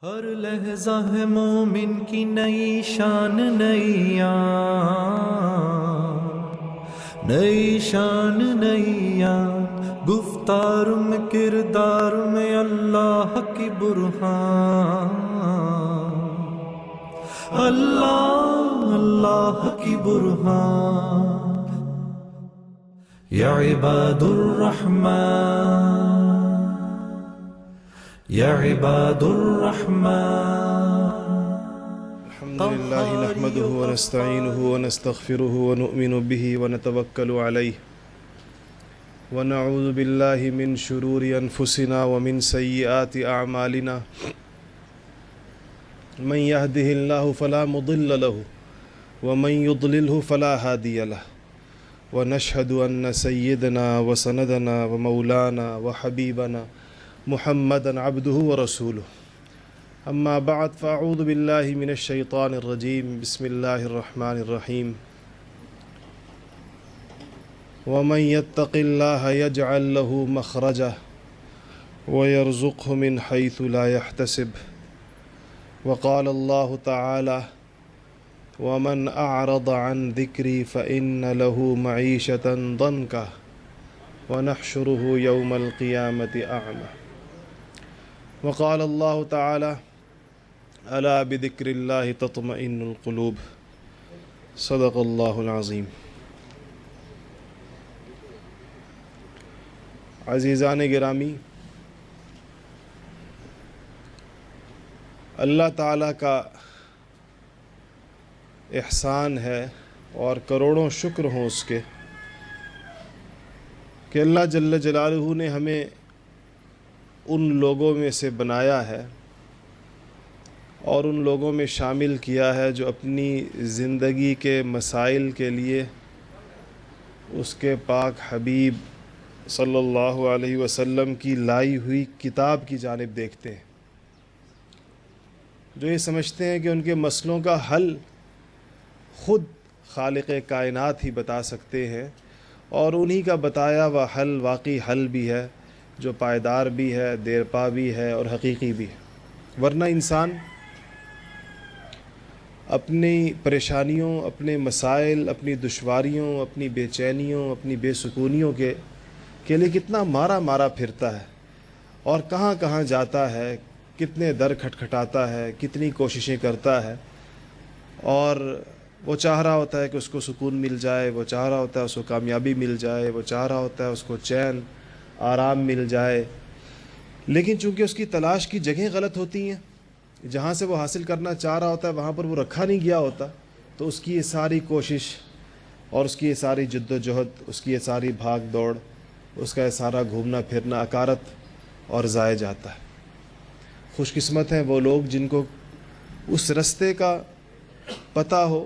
ہر لحظہ ہے مومن کی نئی شان نئیاں، نئی شان نئیاں، گفتار میں کردار میں اللہ کی برہان، اللہ اللہ کی برہان۔ یا عباد الرحمن، یا عباد الرحمن۔ الحمد لله نحمده ونستعينه ونستغفره ونؤمن به ونتوكل عليه ونعوذ بالله من شرور أنفسنا ومن سيئات أعمالنا، من يهده الله فلا مضل له ومن يضلله فلا هادي له، ونشهد أن سيدنا وسندنا ومولانا وحبيبنا محمدًا عبده ورسوله، أما بعد فأعوذ بالله من الشيطان الرجيم، بسم الله الرحمن الرحيم۔ ومن يتق الله يجعل له مخرجا ويرزقه من حيث لا يحتسب، وقال الله تعالى ومن أعرض عن ذكري فإن له معيشة ضنكا ونحشره يوم القيامة أعمى، وقال الله تعالى ألا بذكر الله تطمئن القلوب، صدق الله العظيم۔ عزیزان گرامی، اللہ تعالیٰ کا احسان ہے اور کروڑوں شکر ہوں اس کے کہ اللہ جل جلالہ نے ہمیں ان لوگوں میں سے بنایا ہے اور ان لوگوں میں شامل کیا ہے جو اپنی زندگی کے مسائل کے لیے اس کے پاک حبیب صلی اللہ علیہ وسلم کی لائی ہوئی کتاب کی جانب دیکھتے ہیں، جو یہ سمجھتے ہیں کہ ان کے مسئلوں کا حل خود خالق کائنات ہی بتا سکتے ہیں، اور انہی کا بتایا ہوا حل واقعی حل بھی ہے جو پائیدار بھی ہے، دیرپا بھی ہے اور حقیقی بھی ہے۔ ورنہ انسان اپنی پریشانیوں، اپنے مسائل، اپنی دشواریوں، اپنی بے چینیوں، اپنی بے سکونیوں کے لیے کتنا مارا پھرتا ہے اور کہاں کہاں جاتا ہے، کتنے در کھٹکھٹاتا ہے، کتنی کوششیں کرتا ہے، اور وہ چاہ رہا ہوتا ہے کہ اس کو سکون مل جائے، وہ چاہ رہا ہوتا ہے اس کو کامیابی مل جائے، وہ چاہ رہا ہوتا ہے اس کو چین آرام مل جائے، لیکن چونکہ اس کی تلاش کی جگہیں غلط ہوتی ہیں، جہاں سے وہ حاصل کرنا چاہ رہا ہوتا ہے وہاں پر وہ رکھا نہیں گیا ہوتا، تو اس کی یہ ساری کوشش اور اس کی یہ ساری جد و جہد، اس کی یہ ساری بھاگ دوڑ، اس کا یہ سارا گھومنا پھرنا اکارت اور ضائع جاتا ہے۔ خوش قسمت ہیں وہ لوگ جن کو اس رستے کا پتہ ہو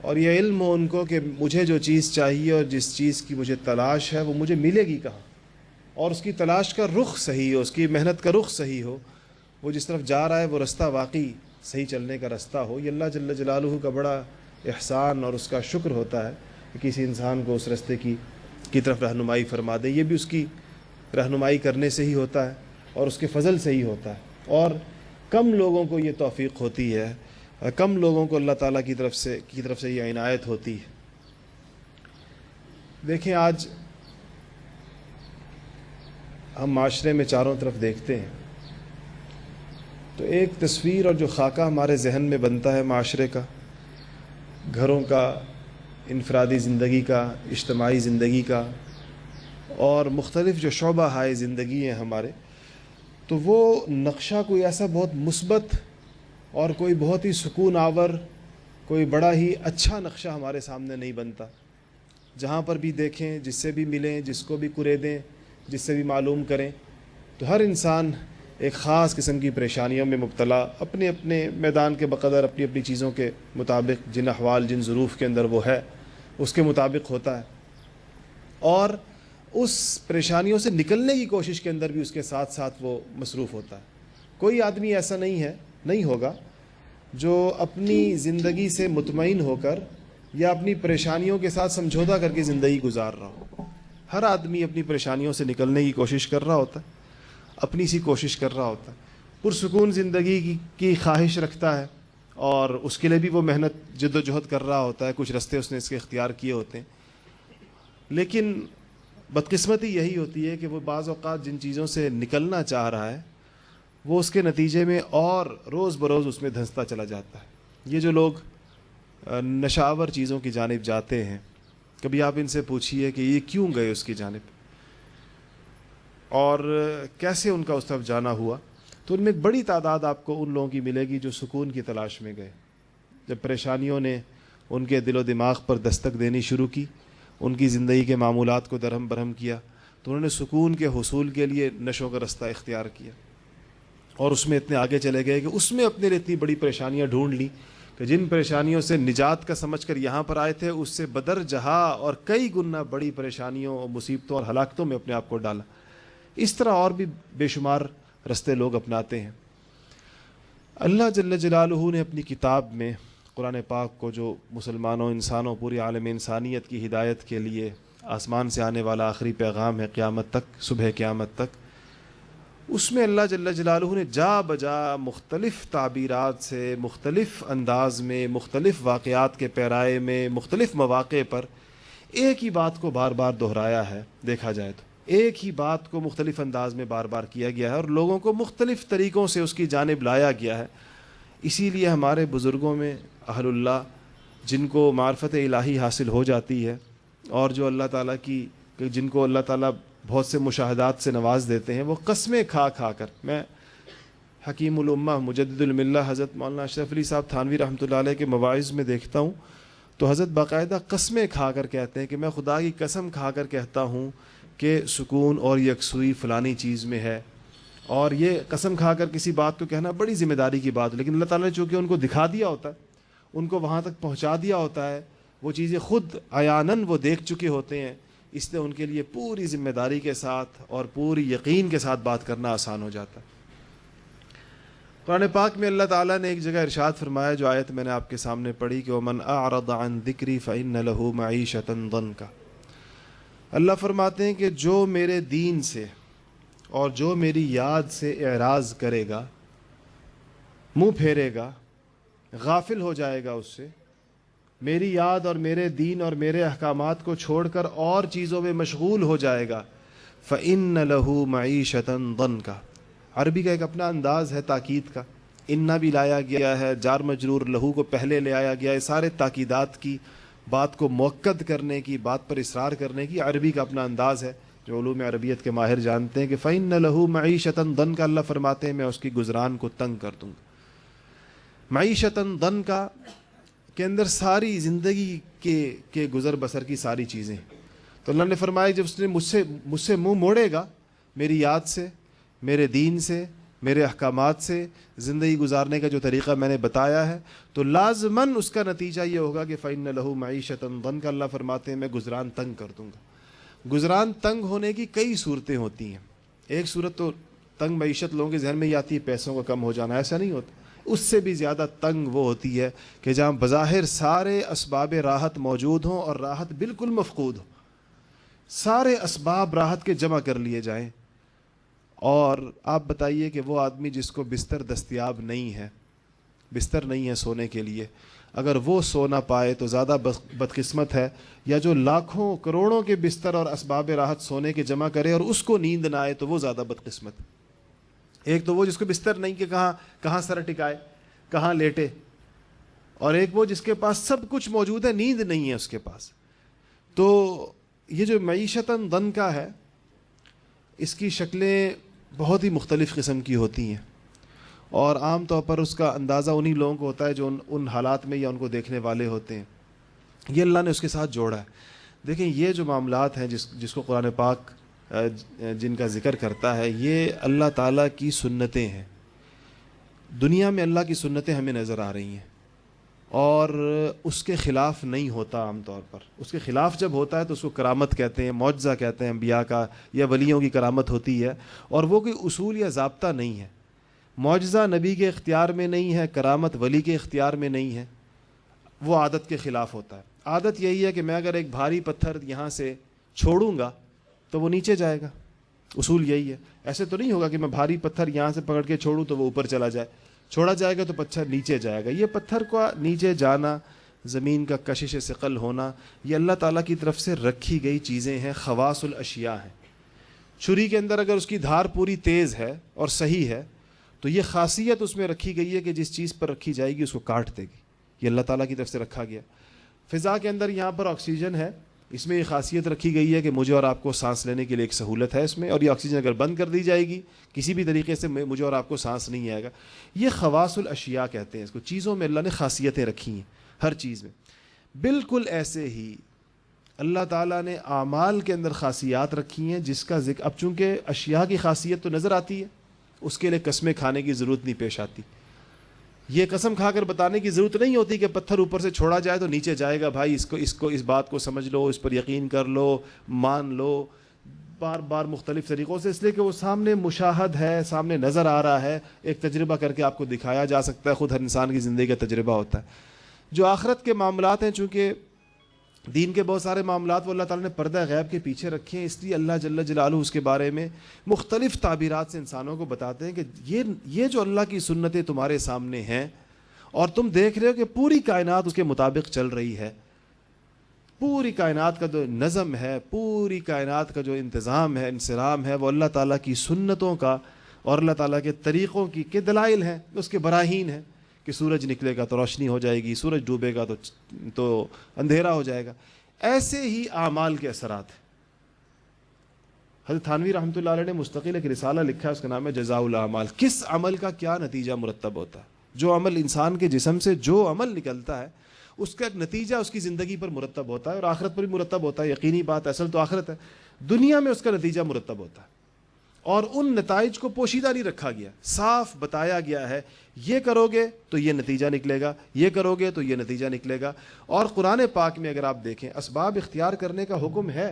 اور یہ علم ہو ان کو کہ مجھے جو چیز چاہیے اور جس چیز کی مجھے تلاش ہے وہ مجھے ملے گی کہاں، اور اس کی تلاش کا رخ صحیح ہو، اس کی محنت کا رخ صحیح ہو، وہ جس طرف جا رہا ہے وہ رستہ واقعی صحیح چلنے کا رستہ ہو۔ یہ اللہ جل جلالہ کا بڑا احسان اور اس کا شکر ہوتا ہے کہ کسی انسان کو اس رستے کی طرف رہنمائی فرما دے۔ یہ بھی اس کی رہنمائی کرنے سے ہی ہوتا ہے اور اس کے فضل سے ہی ہوتا ہے، اور کم لوگوں کو یہ توفیق ہوتی ہے، کم لوگوں کو اللہ تعالیٰ کی طرف سے یہ عنایت ہوتی ہے۔ دیکھیں آج ہم معاشرے میں چاروں طرف دیکھتے ہیں تو ایک تصویر اور جو خاکہ ہمارے ذہن میں بنتا ہے معاشرے کا، گھروں کا، انفرادی زندگی کا، اجتماعی زندگی کا، اور مختلف جو شعبہ ہائے زندگی ہیں ہمارے، تو وہ نقشہ کوئی ایسا بہت مثبت اور کوئی بہت ہی سکون آور، کوئی بڑا ہی اچھا نقشہ ہمارے سامنے نہیں بنتا۔ جہاں پر بھی دیکھیں، جس سے بھی ملیں، جس کو بھی قریدیں، جس سے بھی معلوم کریں، تو ہر انسان ایک خاص قسم کی پریشانیوں میں مبتلا، اپنے اپنے میدان کے بقدر، اپنی اپنی چیزوں کے مطابق، جن احوال جن ظروف کے اندر وہ ہے اس کے مطابق ہوتا ہے، اور اس پریشانیوں سے نکلنے کی کوشش کے اندر بھی اس کے ساتھ ساتھ وہ مصروف ہوتا ہے۔ کوئی آدمی ایسا نہیں ہوگا جو اپنی زندگی سے مطمئن ہو کر یا اپنی پریشانیوں کے ساتھ سمجھوتا کر کے زندگی گزار رہا ہو۔ ہر آدمی اپنی پریشانیوں سے نکلنے کی کوشش کر رہا ہوتا ہے، اپنی سی کوشش کر رہا ہوتا ہے، پرسکون زندگی کی خواہش رکھتا ہے اور اس کے لیے بھی وہ محنت جد و جہد کر رہا ہوتا ہے، کچھ رستے اس نے اس کے اختیار کیے ہوتے ہیں، لیکن بدقسمتی یہی ہوتی ہے کہ وہ بعض اوقات جن چیزوں سے نکلنا چاہ رہا ہے وہ اس کے نتیجے میں اور روز بروز اس میں دھنستا چلا جاتا ہے۔ یہ جو لوگ نشاور چیزوں کی جانب جاتے ہیں، کبھی آپ ان سے پوچھیے کہ یہ کیوں گئے اس کی جانب اور کیسے ان کا اس طرف جانا ہوا، تو ان میں ایک بڑی تعداد آپ کو ان لوگوں کی ملے گی جو سکون کی تلاش میں گئے۔ جب پریشانیوں نے ان کے دل و دماغ پر دستک دینی شروع کی، ان کی زندگی کے معمولات کو درہم برہم کیا، تو انہوں نے سکون کے حصول کے لیے نشوں کا رستہ اختیار کیا اور اس میں اتنے آگے چلے گئے کہ اس میں اپنے لیے اتنی بڑی پریشانیاں ڈھونڈ لی کہ جن پریشانیوں سے نجات کا سمجھ کر یہاں پر آئے تھے اس سے بدر جہاں اور کئی گنا بڑی پریشانیوں اور مصیبتوں اور ہلاکتوں میں اپنے آپ کو ڈالا۔ اس طرح اور بھی بے شمار رستے لوگ اپناتے ہیں۔ اللہ جل جلالہ نے اپنی کتاب میں قرآن پاک کو، جو مسلمانوں، انسانوں، پوری عالم انسانیت کی ہدایت کے لیے آسمان سے آنے والا آخری پیغام ہے قیامت تک، صبح قیامت تک، اس میں اللہ جل جلالہ نے جا بجا مختلف تعبیرات سے، مختلف انداز میں، مختلف واقعات کے پیرائے میں، مختلف مواقع پر ایک ہی بات کو بار بار دہرایا ہے۔ دیکھا جائے تو ایک ہی بات کو مختلف انداز میں بار بار کیا گیا ہے اور لوگوں کو مختلف طریقوں سے اس کی جانب لایا گیا ہے۔ اسی لیے ہمارے بزرگوں میں اہل اللہ، جن کو معرفت الہی حاصل ہو جاتی ہے اور جو اللہ تعالیٰ کی، جن کو اللہ تعالیٰ بہت سے مشاہدات سے نواز دیتے ہیں، وہ قسمیں کھا کھا کر، میں حکیم الامہ مجدد الملہ حضرت مولانا اشرف علی صاحب تھانوی رحمۃ اللہ علیہ کے مواعظ میں دیکھتا ہوں تو حضرت باقاعدہ قسمیں کھا کر کہتے ہیں کہ میں خدا کی قسم کھا کر کہتا ہوں کہ سکون اور یکسوئی فلانی چیز میں ہے، اور یہ قسم کھا کر کسی بات کو کہنا بڑی ذمہ داری کی بات ہے، لیکن اللہ تعالیٰ نے چونکہ ان کو دکھا دیا ہوتا ہے، ان کو وہاں تک پہنچا دیا ہوتا ہے، وہ چیزیں خود عیاناً وہ دیکھ چکے ہوتے ہیں، اس لیے ان کے لیے پوری ذمہ داری کے ساتھ اور پوری یقین کے ساتھ بات کرنا آسان ہو جاتا ہے۔ قرآن پاک میں اللہ تعالیٰ نے ایک جگہ ارشاد فرمایا، جو آیت میں نے آپ کے سامنے پڑھی کہ وَمَنْ أَعْرَضَ عَنْ ذِكْرِي فَإِنَّ لَهُ مَعِيشَةً ضَنْكَ۔ اللہ فرماتے ہیں کہ جو میرے دین سے اور جو میری یاد سے اعراض کرے گا، منہ پھیرے گا، غافل ہو جائے گا اس سے، میری یاد اور میرے دین اور میرے احکامات کو چھوڑ کر اور چیزوں میں مشغول ہو جائے گا، فَإِنَّ لَهُ مَعِيشَةً ضَنْكَ۔ عربی کا ایک اپنا انداز ہے تاکید کا، انّا بھی لایا گیا ہے، جار مجرور لہو کو پہلے لے آیا گیا ہے، سارے تاکیدات کی، بات کو مؤکد کرنے کی، بات پر اصرار کرنے کی عربی کا اپنا انداز ہے، جو علوم عربیت کے ماہر جانتے ہیں کہ فَإِنَّ لَهُ مَعِيشَةً ضَنْكَ، اللہ فرماتے ہیں میں اس کی گزران کو تنگ کر دوں گا۔ معیشتاً ضَنْكَ کے اندر ساری زندگی کے گزر بسر کی ساری چیزیں، تو اللہ نے فرمایا جب اس نے مجھ سے منہ موڑے گا، میری یاد سے، میرے دین سے، میرے احکامات سے زندگی گزارنے کا جو طریقہ میں نے بتایا ہے، تو لازماً اس کا نتیجہ یہ ہوگا کہ فَإِنَّ لَهُ مَعِيشَةً ضَنْكَ، اللہ فرماتے ہیں میں گزران تنگ کر دوں گا۔ گزران تنگ ہونے کی کئی صورتیں ہوتی ہیں۔ ایک صورت تو تنگ معیشت لوگوں کے ذہن میں یہ آتی ہے پیسوں کا کم ہو جانا، ایسا نہیں ہوتا، اس سے بھی زیادہ تنگ وہ ہوتی ہے کہ جہاں بظاہر سارے اسباب راحت موجود ہوں اور راحت بالکل مفقود ہو، سارے اسباب راحت کے جمع کر لیے جائیں، اور آپ بتائیے کہ وہ آدمی جس کو بستر دستیاب نہیں ہے، بستر نہیں ہے سونے کے لیے، اگر وہ سو نہ پائے تو زیادہ بدقسمت ہے، یا جو لاکھوں کروڑوں کے بستر اور اسباب راحت سونے کے جمع کرے اور اس کو نیند نہ آئے تو وہ زیادہ بدقسمت۔ ایک تو وہ جس کو بستر نہیں کہ کہاں سر ٹکائے، کہاں لیٹے، اور ایک وہ جس کے پاس سب کچھ موجود ہے، نیند نہیں ہے اس کے پاس۔ تو یہ جو معیشتاً ضنْكَ ہے، اس کی شکلیں بہت ہی مختلف قسم کی ہوتی ہیں، اور عام طور پر اس کا اندازہ انہی لوگوں کو ہوتا ہے جو ان حالات میں یا ان کو دیکھنے والے ہوتے ہیں۔ یہ اللہ نے اس کے ساتھ جوڑا ہے۔ دیکھیں یہ جو معاملات ہیں جس کو قرآن پاک جن کا ذکر کرتا ہے، یہ اللہ تعالیٰ کی سنتیں ہیں۔ دنیا میں اللہ کی سنتیں ہمیں نظر آ رہی ہیں اور اس کے خلاف نہیں ہوتا عام طور پر۔ اس کے خلاف جب ہوتا ہے تو اس کو کرامت کہتے ہیں، معجزہ کہتے ہیں، انبیاء کا یا ولیوں کی کرامت ہوتی ہے، اور وہ کوئی اصول یا ضابطہ نہیں ہے۔ معجزہ نبی کے اختیار میں نہیں ہے، کرامت ولی کے اختیار میں نہیں ہے، وہ عادت کے خلاف ہوتا ہے۔ عادت یہی ہے کہ میں اگر ایک بھاری پتھر یہاں سے چھوڑوں گا تو وہ نیچے جائے گا، اصول یہی ہے. ایسے تو نہیں ہوگا کہ میں بھاری پتھر یہاں سے پکڑ کے چھوڑوں تو وہ اوپر چلا جائے. چھوڑا جائے گا تو پتھر نیچے جائے گا. یہ پتھر کا نیچے جانا، زمین کا کشش ثقل ہونا، یہ اللہ تعالیٰ کی طرف سے رکھی گئی چیزیں ہیں، خواص الاشیاء ہیں. چھری کے اندر اگر اس کی دھار پوری تیز ہے اور صحیح ہے تو یہ خاصیت اس میں رکھی گئی ہے کہ جس چیز پر رکھی جائے گی اس کو کاٹ دے گی. یہ اللہ تعالیٰ کی طرف سے رکھا گیا. فضا کے اندر یہاں پر آکسیجن ہے، اس میں یہ خاصیت رکھی گئی ہے کہ مجھے اور آپ کو سانس لینے کے لیے ایک سہولت ہے اس میں، اور یہ آکسیجن اگر بند کر دی جائے گی کسی بھی طریقے سے مجھے اور آپ کو سانس نہیں آئے گا. یہ خواص الاشیاء کہتے ہیں اس کو. چیزوں میں اللہ نے خاصیتیں رکھی ہیں ہر چیز میں. بالکل ایسے ہی اللہ تعالیٰ نے اعمال کے اندر خاصیات رکھی ہیں جس کا ذکر، اب چونکہ اشیاء کی خاصیت تو نظر آتی ہے، اس کے لیے قسمیں کھانے کی ضرورت نہیں پیش آتی. یہ قسم کھا کر بتانے کی ضرورت نہیں ہوتی کہ پتھر اوپر سے چھوڑا جائے تو نیچے جائے گا. بھائی اس بات کو سمجھ لو، اس پر یقین کر لو، مان لو، بار بار مختلف طریقوں سے، اس لیے کہ وہ سامنے مشاہد ہے، سامنے نظر آ رہا ہے. ایک تجربہ کر کے آپ کو دکھایا جا سکتا ہے. خود ہر انسان کی زندگی کا تجربہ ہوتا ہے. جو آخرت کے معاملات ہیں، چونکہ دین کے بہت سارے معاملات وہ اللہ تعالیٰ نے پردہ غیب کے پیچھے رکھے ہیں، اس لیے اللہ جل جلالہ اس کے بارے میں مختلف تعبیرات سے انسانوں کو بتاتے ہیں کہ یہ جو اللہ کی سنتیں تمہارے سامنے ہیں اور تم دیکھ رہے ہو کہ پوری کائنات اس کے مطابق چل رہی ہے، پوری کائنات کا جو نظم ہے، پوری کائنات کا جو انتظام ہے، انصرام ہے، وہ اللہ تعالیٰ کی سنتوں کا اور اللہ تعالیٰ کے طریقوں کے دلائل ہیں، اس کے براہین ہیں کہ سورج نکلے گا تو روشنی ہو جائے گی، سورج ڈوبے گا تو اندھیرا ہو جائے گا. ایسے ہی اعمال کے اثرات ہیں. حضرت تھانوی رحمۃ اللہ علیہ نے مستقل ایک رسالہ لکھا ہے، اس کا نام ہے جزاء الاعمال. کس عمل کا کیا نتیجہ مرتب ہوتا ہے. جو عمل انسان کے جسم سے جو عمل نکلتا ہے اس کا ایک نتیجہ اس کی زندگی پر مرتب ہوتا ہے، اور آخرت پر بھی مرتب ہوتا ہے. یقینی بات، اصل تو آخرت ہے. دنیا میں اس کا نتیجہ مرتب ہوتا ہے، اور ان نتائج کو پوشیدہ نہیں رکھا گیا، صاف بتایا گیا ہے یہ کرو گے تو یہ نتیجہ نکلے گا، یہ کرو گے تو یہ نتیجہ نکلے گا. اور قرآن پاک میں اگر آپ دیکھیں اسباب اختیار کرنے کا حکم ہے،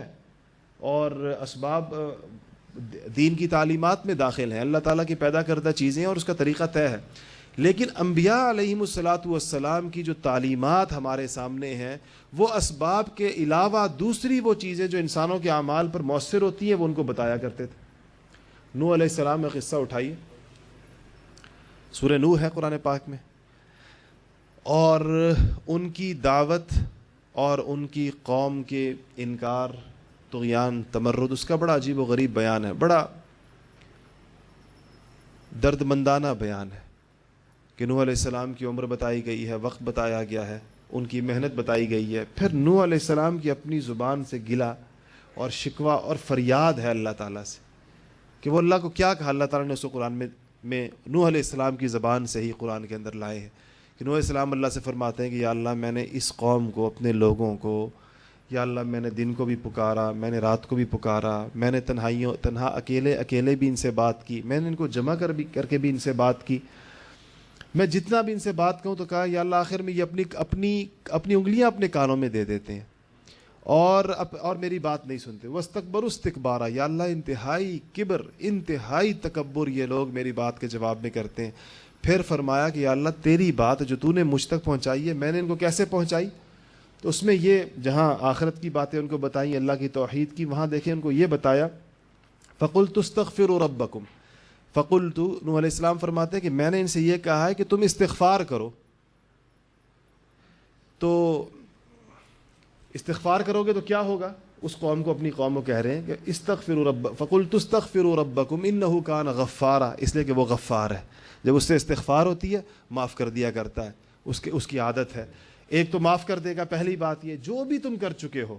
اور اسباب دین کی تعلیمات میں داخل ہیں، اللہ تعالیٰ کی پیدا کردہ چیزیں اور اس کا طریقہ طے ہے. لیکن انبیاء علیہم الصلاۃ والسلام کی جو تعلیمات ہمارے سامنے ہیں وہ اسباب کے علاوہ دوسری وہ چیزیں جو انسانوں کے اعمال پر مؤثر ہوتی ہیں وہ ان کو بتایا کرتے تھے. نوح علیہ السلام کا قصہ اٹھائیے، سورہ نوح ہے قرآن پاک میں، اور ان کی دعوت اور ان کی قوم کے انکار، طغیان، تمرد، اس کا بڑا عجیب و غریب بیان ہے، بڑا درد مندانہ بیان ہے کہ نوح علیہ السلام کی عمر بتائی گئی ہے، وقت بتایا گیا ہے، ان کی محنت بتائی گئی ہے. پھر نوح علیہ السلام کی اپنی زبان سے گلہ اور شکوہ اور فریاد ہے اللہ تعالیٰ سے کہ وہ اللہ کو کیا کہا. اللہ تعالیٰ نے اس کو قرآن میں نوح علیہ السلام کی زبان سے ہی قرآن کے اندر لائے ہیں کہ نوح علیہ السلام اللہ سے فرماتے ہیں کہ یا اللہ میں نے اس قوم کو، اپنے لوگوں کو، یا اللہ میں نے دن کو بھی پکارا، میں نے رات کو بھی پکارا، میں نے تنہا اکیلے بھی ان سے بات کی، میں نے ان کو جمع کر کے بھی ان سے بات کی، میں جتنا بھی ان سے بات کہوں تو کہا یا اللہ آخر میں یہ اپنی انگلیاں اپنے کانوں میں دے دیتے ہیں اور میری بات نہیں سنتے. واستکبروا استکبارا، یا اللہ انتہائی کبر، انتہائی تکبر یہ لوگ میری بات کے جواب میں کرتے ہیں. پھر فرمایا کہ یا اللہ تیری بات جو تو نے مجھ تک پہنچائی ہے میں نے ان کو کیسے پہنچائی. تو اس میں یہ جہاں آخرت کی باتیں ان کو بتائیں، اللہ کی توحید کی، وہاں دیکھیں ان کو یہ بتایا فَقُلْتُ اسْتَغْفِرُوا رَبَّكُمْ. فَقُلْتُ نوح علیہ السلام فرماتے ہیں کہ میں نے ان سے یہ کہا ہے کہ تم استغفار کرو. تو استغفار کرو گے تو کیا ہوگا؟ اس قوم کو، اپنی قوم کو کہہ رہے ہیں کہ استغفروا فَقُلْتُ اسْتَغْفِرُوا رَبَّكُمْ إِنَّهُ كَانَ غَفَّارًا، اس لیے کہ وہ غفار ہے. جب اس سے استغفار ہوتی ہے معاف کر دیا کرتا ہے، اس کی عادت ہے. ایک تو معاف کر دے گا، پہلی بات یہ جو بھی تم کر چکے ہو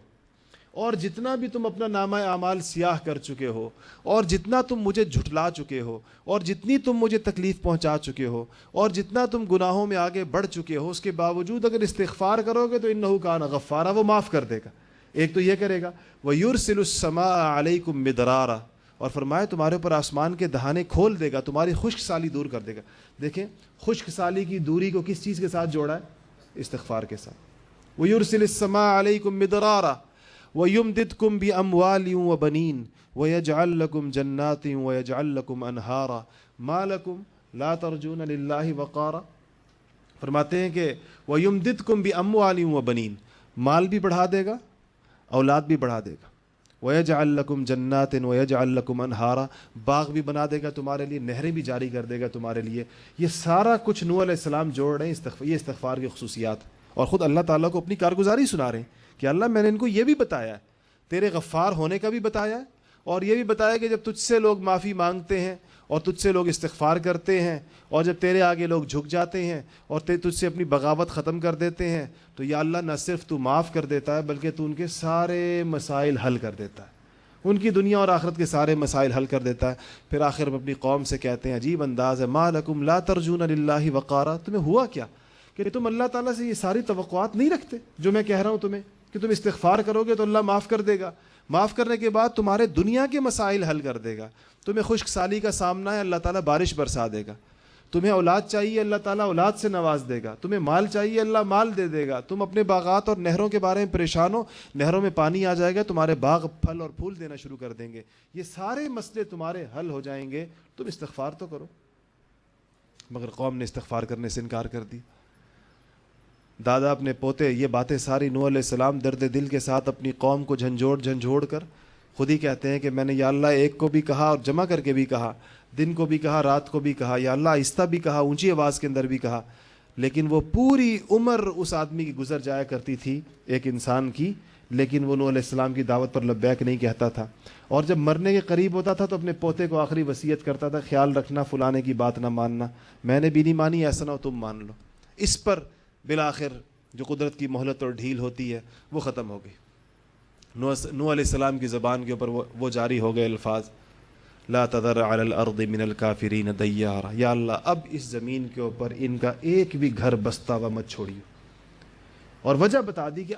اور جتنا بھی تم اپنا نامہ اعمال سیاہ کر چکے ہو اور جتنا تم مجھے جھٹلا چکے ہو اور جتنی تم مجھے تکلیف پہنچا چکے ہو اور جتنا تم گناہوں میں آگے بڑھ چکے ہو، اس کے باوجود اگر استغفار کرو گے تو انہ کان غفارا، وہ معاف کر دے گا. ایک تو یہ کرے گا. وَيُرْسِلُ السَّمَاءَ عَلَيْكُمْ مِدْرَارًا، اور فرمائے تمہارے اوپر آسمان کے دہانے کھول دے گا، تمہاری خشک سالی دور کر دے گا. دیکھیں خشک سالی کی دوری کو کس چیز کے ساتھ جوڑا ہے؟ استغفار کے ساتھ. وَيُرْسِلِ السَّمَاءَ عَلَيْكُمْ مِدْرَارًا وَيُمْدِدْكُمْ بِأَمْوَالٍ وَبَنِينَ وَيَجْعَلْ لَكُمْ جَنَّاتٍ وَيَجْعَلْ لَكُمْ أَنْهَارًا مَا لَكُمْ لَا تَرْجُونَ لِلَّهِ وَقَارًا. فرماتے ہیں کہ وَيُمْدِدْكُمْ بِأَمْوَالٍ وَبَنِينَ، مال بھی بڑھا دے گا، اولاد بھی بڑھا دے گا. وَيَجْعَلْ لَكُمْ جَنَّاتٍ وَيَجْعَلْ لَكُمْ أَنْهَارًا، باغ بھی بنا دے گا تمہارے لیے، نہریں بھی جاری کر دے گا تمہارے لیے. یہ سارا کچھ نوح علیہ السلام جوڑ رہے ہیں، یہ استغفار کی خصوصیات، اور خود اللہ تعالیٰ کو اپنی کارگزاری سنا رہے ہیں کہ اللہ میں نے ان کو یہ بھی بتایا ہے، تیرے غفار ہونے کا بھی بتایا ہے، اور یہ بھی بتایا کہ جب تجھ سے لوگ معافی مانگتے ہیں اور تجھ سے لوگ استغفار کرتے ہیں، اور جب تیرے آگے لوگ جھک جاتے ہیں اور تجھ سے اپنی بغاوت ختم کر دیتے ہیں، تو یا اللہ نہ صرف تو معاف کر دیتا ہے بلکہ تو ان کے سارے مسائل حل کر دیتا ہے، ان کی دنیا اور آخرت کے سارے مسائل حل کر دیتا ہے. پھر آخر میں اپنی قوم سے کہتے ہیں، عجیب انداز ہے، ما لکم لا ترجون للہ وقارا، تمہیں ہوا کیا کہ تم اللہ تعالیٰ سے یہ ساری توقعات نہیں رکھتے جو میں کہہ رہا ہوں تمہیں کہ تم استغفار کرو گے تو اللہ معاف کر دے گا، معاف کرنے کے بعد تمہارے دنیا کے مسائل حل کر دے گا. تمہیں خشک سالی کا سامنا ہے، اللہ تعالیٰ بارش برسا دے گا. تمہیں اولاد چاہیے، اللہ تعالیٰ اولاد سے نواز دے گا. تمہیں مال چاہیے، اللہ مال دے دے گا. تم اپنے باغات اور نہروں کے بارے میں پریشان ہو، نہروں میں پانی آ جائے گا، تمہارے باغ پھل اور پھول دینا شروع کر دیں گے. یہ سارے مسئلے تمہارے حل ہو جائیں گے، تم استغفار تو کرو. مگر قوم نے استغفار کرنے سے انکار کر دی. دادا اپنے پوتے یہ باتیں ساری نوح علیہ السلام درد دل کے ساتھ اپنی قوم کو جھنجھوڑ کر خود ہی کہتے ہیں کہ میں نے یا اللہ ایک کو بھی کہا اور جمع کر کے بھی کہا، دن کو بھی کہا، رات کو بھی کہا، یا اللہ آہستہ بھی کہا، اونچی آواز کے اندر بھی کہا، لیکن وہ پوری عمر اس آدمی کی گزر جایا کرتی تھی ایک انسان کی، لیکن وہ نوح علیہ السلام کی دعوت پر لبیک نہیں کہتا تھا. اور جب مرنے کے قریب ہوتا تھا تو اپنے پوتے کو آخری وصیت کرتا تھا، خیال رکھنا فلانے کی بات نہ ماننا، میں نے بھی نہیں مانی، ایسا نہ ہو تم مان لو. اس پر بالآخر جو قدرت کی مہلت اور ڈھیل ہوتی ہے وہ ختم ہو گئی. نوح علیہ السلام کی زبان کے اوپر وہ جاری ہو گئے الفاظ، لا تذر علی الارض من الکافرین دیارا، یا اللہ اب اس زمین کے اوپر ان کا ایک بھی گھر بستا ہوا مت چھوڑیو. اور وجہ بتا دی کہ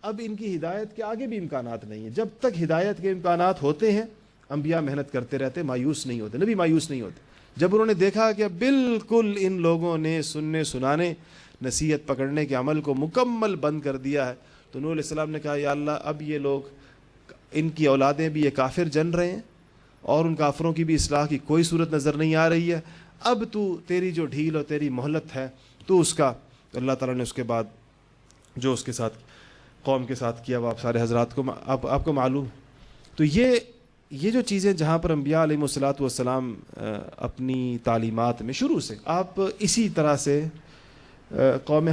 اب ان کی ہدایت کے آگے بھی امکانات نہیں ہیں. جب تک ہدایت کے امکانات ہوتے ہیں انبیاء محنت کرتے رہتے، مایوس نہیں ہوتے، نبی مایوس نہیں ہوتے. جب انہوں نے دیکھا کہ بالکل ان لوگوں نے سننے سنانے نصیحت پکڑنے کے عمل کو مکمل بند کر دیا ہے، تو نوح علیہ السلام نے کہا یا اللہ اب یہ لوگ، ان کی اولادیں بھی یہ کافر جن رہے ہیں اور ان کافروں کی بھی اصلاح کی کوئی صورت نظر نہیں آ رہی ہے، اب تو تیری جو ڈھیل اور تیری مہلت ہے تو اس کا. اللہ تعالیٰ نے اس کے بعد جو اس کے ساتھ قوم کے ساتھ کیا وہ آپ سارے حضرات کو آپ کو معلوم. تو یہ جو چیزیں جہاں پر انبیاء علیہ الصلوۃ والسلام اپنی تعلیمات میں شروع سے، آپ اسی طرح سے قوم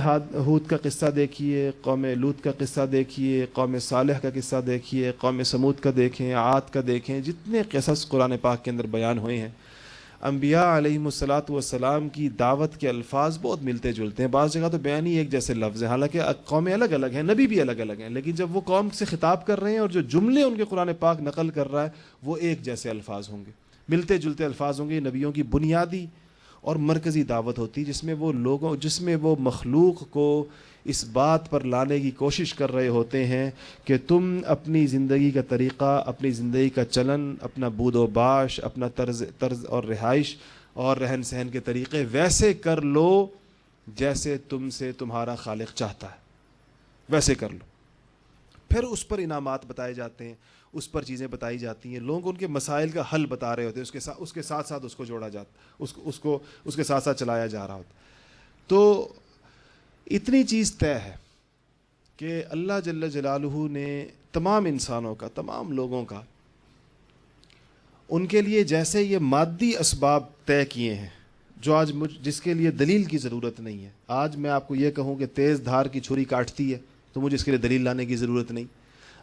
ہود کا قصہ دیکھیے، قوم لوط کا قصہ دیکھیے، قوم صالح کا قصہ دیکھیے، قوم سمود کا دیکھیں، عاد کا دیکھیں، جتنے قصص قرآن پاک کے اندر بیان ہوئے ہیں، انبیاء علیہ الصلوۃ والسلام کی دعوت کے الفاظ بہت ملتے جلتے ہیں. بعض جگہ تو بیان ہی ایک جیسے لفظ ہیں، حالانکہ قومیں الگ الگ ہیں، نبی بھی الگ الگ ہیں، لیکن جب وہ قوم سے خطاب کر رہے ہیں اور جو جملے ان کے قرآن پاک نقل کر رہا ہے وہ ایک جیسے الفاظ ہوں گے، ملتے جلتے الفاظ ہوں گے. نبیوں کی بنیادی اور مرکزی دعوت ہوتی جس میں وہ مخلوق کو اس بات پر لانے کی کوشش کر رہے ہوتے ہیں کہ تم اپنی زندگی کا طریقہ، اپنی زندگی کا چلن، اپنا بود و باش، اپنا طرز اور رہائش اور رہن سہن کے طریقے ویسے کر لو جیسے تم سے تمہارا خالق چاہتا ہے، ویسے کر لو. پھر اس پر انعامات بتائے جاتے ہیں، اس پر چیزیں بتائی جاتی ہیں، لوگ ان کے مسائل کا حل بتا رہے ہوتے ہیں، اس کے ساتھ ساتھ اس کو جوڑا جاتا، اس کے ساتھ ساتھ چلایا جا رہا ہوتا. تو اتنی چیز طے ہے کہ اللہ جل جلالہ نے تمام انسانوں کا، تمام لوگوں کا، ان کے لیے جیسے یہ مادی اسباب طے کیے ہیں جو آج جس کے لیے دلیل کی ضرورت نہیں ہے. آج میں آپ کو یہ کہوں کہ تیز دھار کی چھری کاٹتی ہے تو مجھے اس کے لیے دلیل لانے کی ضرورت نہیں.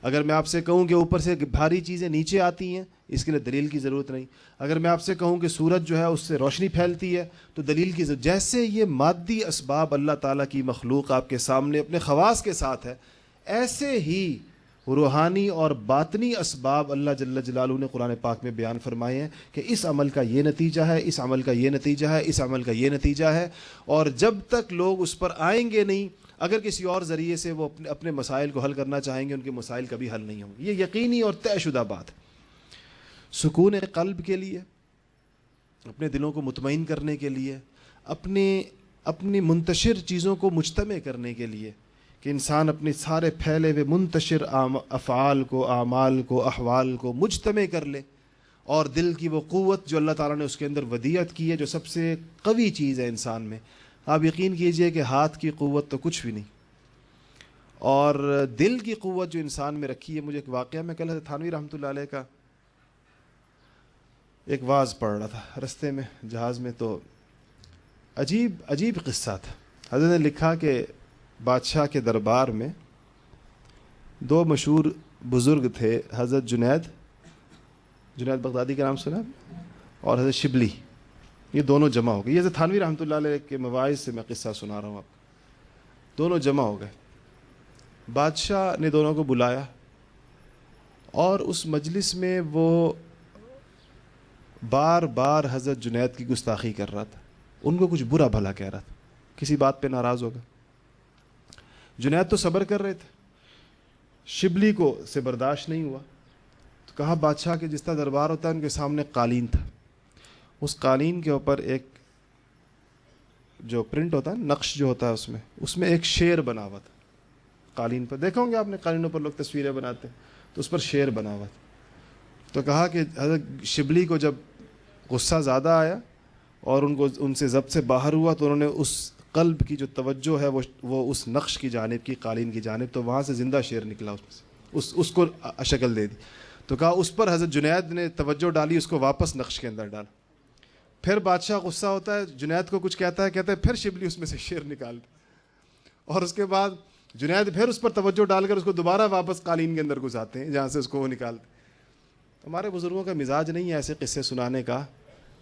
اگر میں آپ سے کہوں کہ اوپر سے بھاری چیزیں نیچے آتی ہیں، اس کے لیے دلیل کی ضرورت نہیں. اگر میں آپ سے کہوں کہ سورج جو ہے اس سے روشنی پھیلتی ہے تو دلیل کی ضرورت. جیسے یہ مادی اسباب اللہ تعالیٰ کی مخلوق آپ کے سامنے اپنے خواص کے ساتھ ہے، ایسے ہی روحانی اور باطنی اسباب اللہ جل جلالہ نے قرآن پاک میں بیان فرمائے ہیں کہ اس عمل کا یہ نتیجہ ہے، اس عمل کا یہ نتیجہ ہے، اس عمل کا یہ نتیجہ ہے. اور جب تک لوگ اس پر آئیں گے نہیں، اگر کسی اور ذریعے سے وہ اپنے مسائل کو حل کرنا چاہیں گے، ان کے مسائل کبھی حل نہیں ہوں گے. یہ یقینی اور طے شدہ بات ہے. سکون قلب کے لیے، اپنے دلوں کو مطمئن کرنے کے لیے، اپنی منتشر چیزوں کو مجتمع کرنے کے لیے کہ انسان اپنے سارے پھیلے ہوئے منتشر افعال کو، اعمال کو، احوال کو مجتمع کر لے، اور دل کی وہ قوت جو اللہ تعالیٰ نے اس کے اندر ودیعت کی ہے، جو سب سے قوی چیز ہے انسان میں. آپ یقین کیجئے کہ ہاتھ کی قوت تو کچھ بھی نہیں، اور دل کی قوت جو انسان میں رکھی ہے. مجھے ایک واقعہ، میں کل حضرت تھانوی رحمۃ اللہ علیہ کا ایک واعظ پڑھ رہا تھا رستے میں جہاز میں، تو عجیب قصہ تھا. حضرت نے لکھا کہ بادشاہ کے دربار میں دو مشہور بزرگ تھے، حضرت جنید بغدادی کا نام سنا اور حضرت شبلی. یہ دونوں جمع ہو گئے. یہ حضرت تھانوی رحمۃ اللہ علیہ کے مواعظ سے میں قصہ سنا رہا ہوں آپ کو. دونوں جمع ہو گئے. بادشاہ نے دونوں کو بلایا اور اس مجلس میں وہ بار بار حضرت جنید کی گستاخی کر رہا تھا، ان کو کچھ برا بھلا کہہ رہا تھا، کسی بات پہ ناراض ہوگا. جنید تو صبر کر رہے تھے، شبلی کو سے برداشت نہیں ہوا تو کہا بادشاہ کے جس طرح دربار ہوتا ہے ان کے سامنے قالین تھا، اس قالین کے اوپر ایک جو پرنٹ ہوتا ہے نقش جو ہوتا ہے اس میں ایک شیر بنا ہوا تھا. قالین پر دیکھو گے آپ نے، قالینوں پر لوگ تصویریں بناتے ہیں تو اس پر شیر بنا ہوا تھا. تو کہا کہ حضرت شبلی کو جب غصہ زیادہ آیا اور ان سے ضبط سے باہر ہوا تو انہوں نے اس قلب کی جو توجہ ہے وہ اس نقش کی جانب کی، قالین کی جانب، تو وہاں سے زندہ شیر نکلا اس میں سے، اس کو شکل دے دی. تو کہا اس پر حضرت جنید نے توجہ ڈالی، اس کو واپس نقش کے اندر ڈالا. پھر بادشاہ غصہ ہوتا ہے، جنید کو کچھ کہتا ہے پھر شبلی اس میں سے شیر نکال دے، اور اس کے بعد جنید پھر اس پر توجہ ڈال کر اس کو دوبارہ واپس قالین کے اندر گھساتے ہیں جہاں سے اس کو وہ نکالتے. ہمارے بزرگوں کا مزاج نہیں ہے ایسے قصے سنانے کا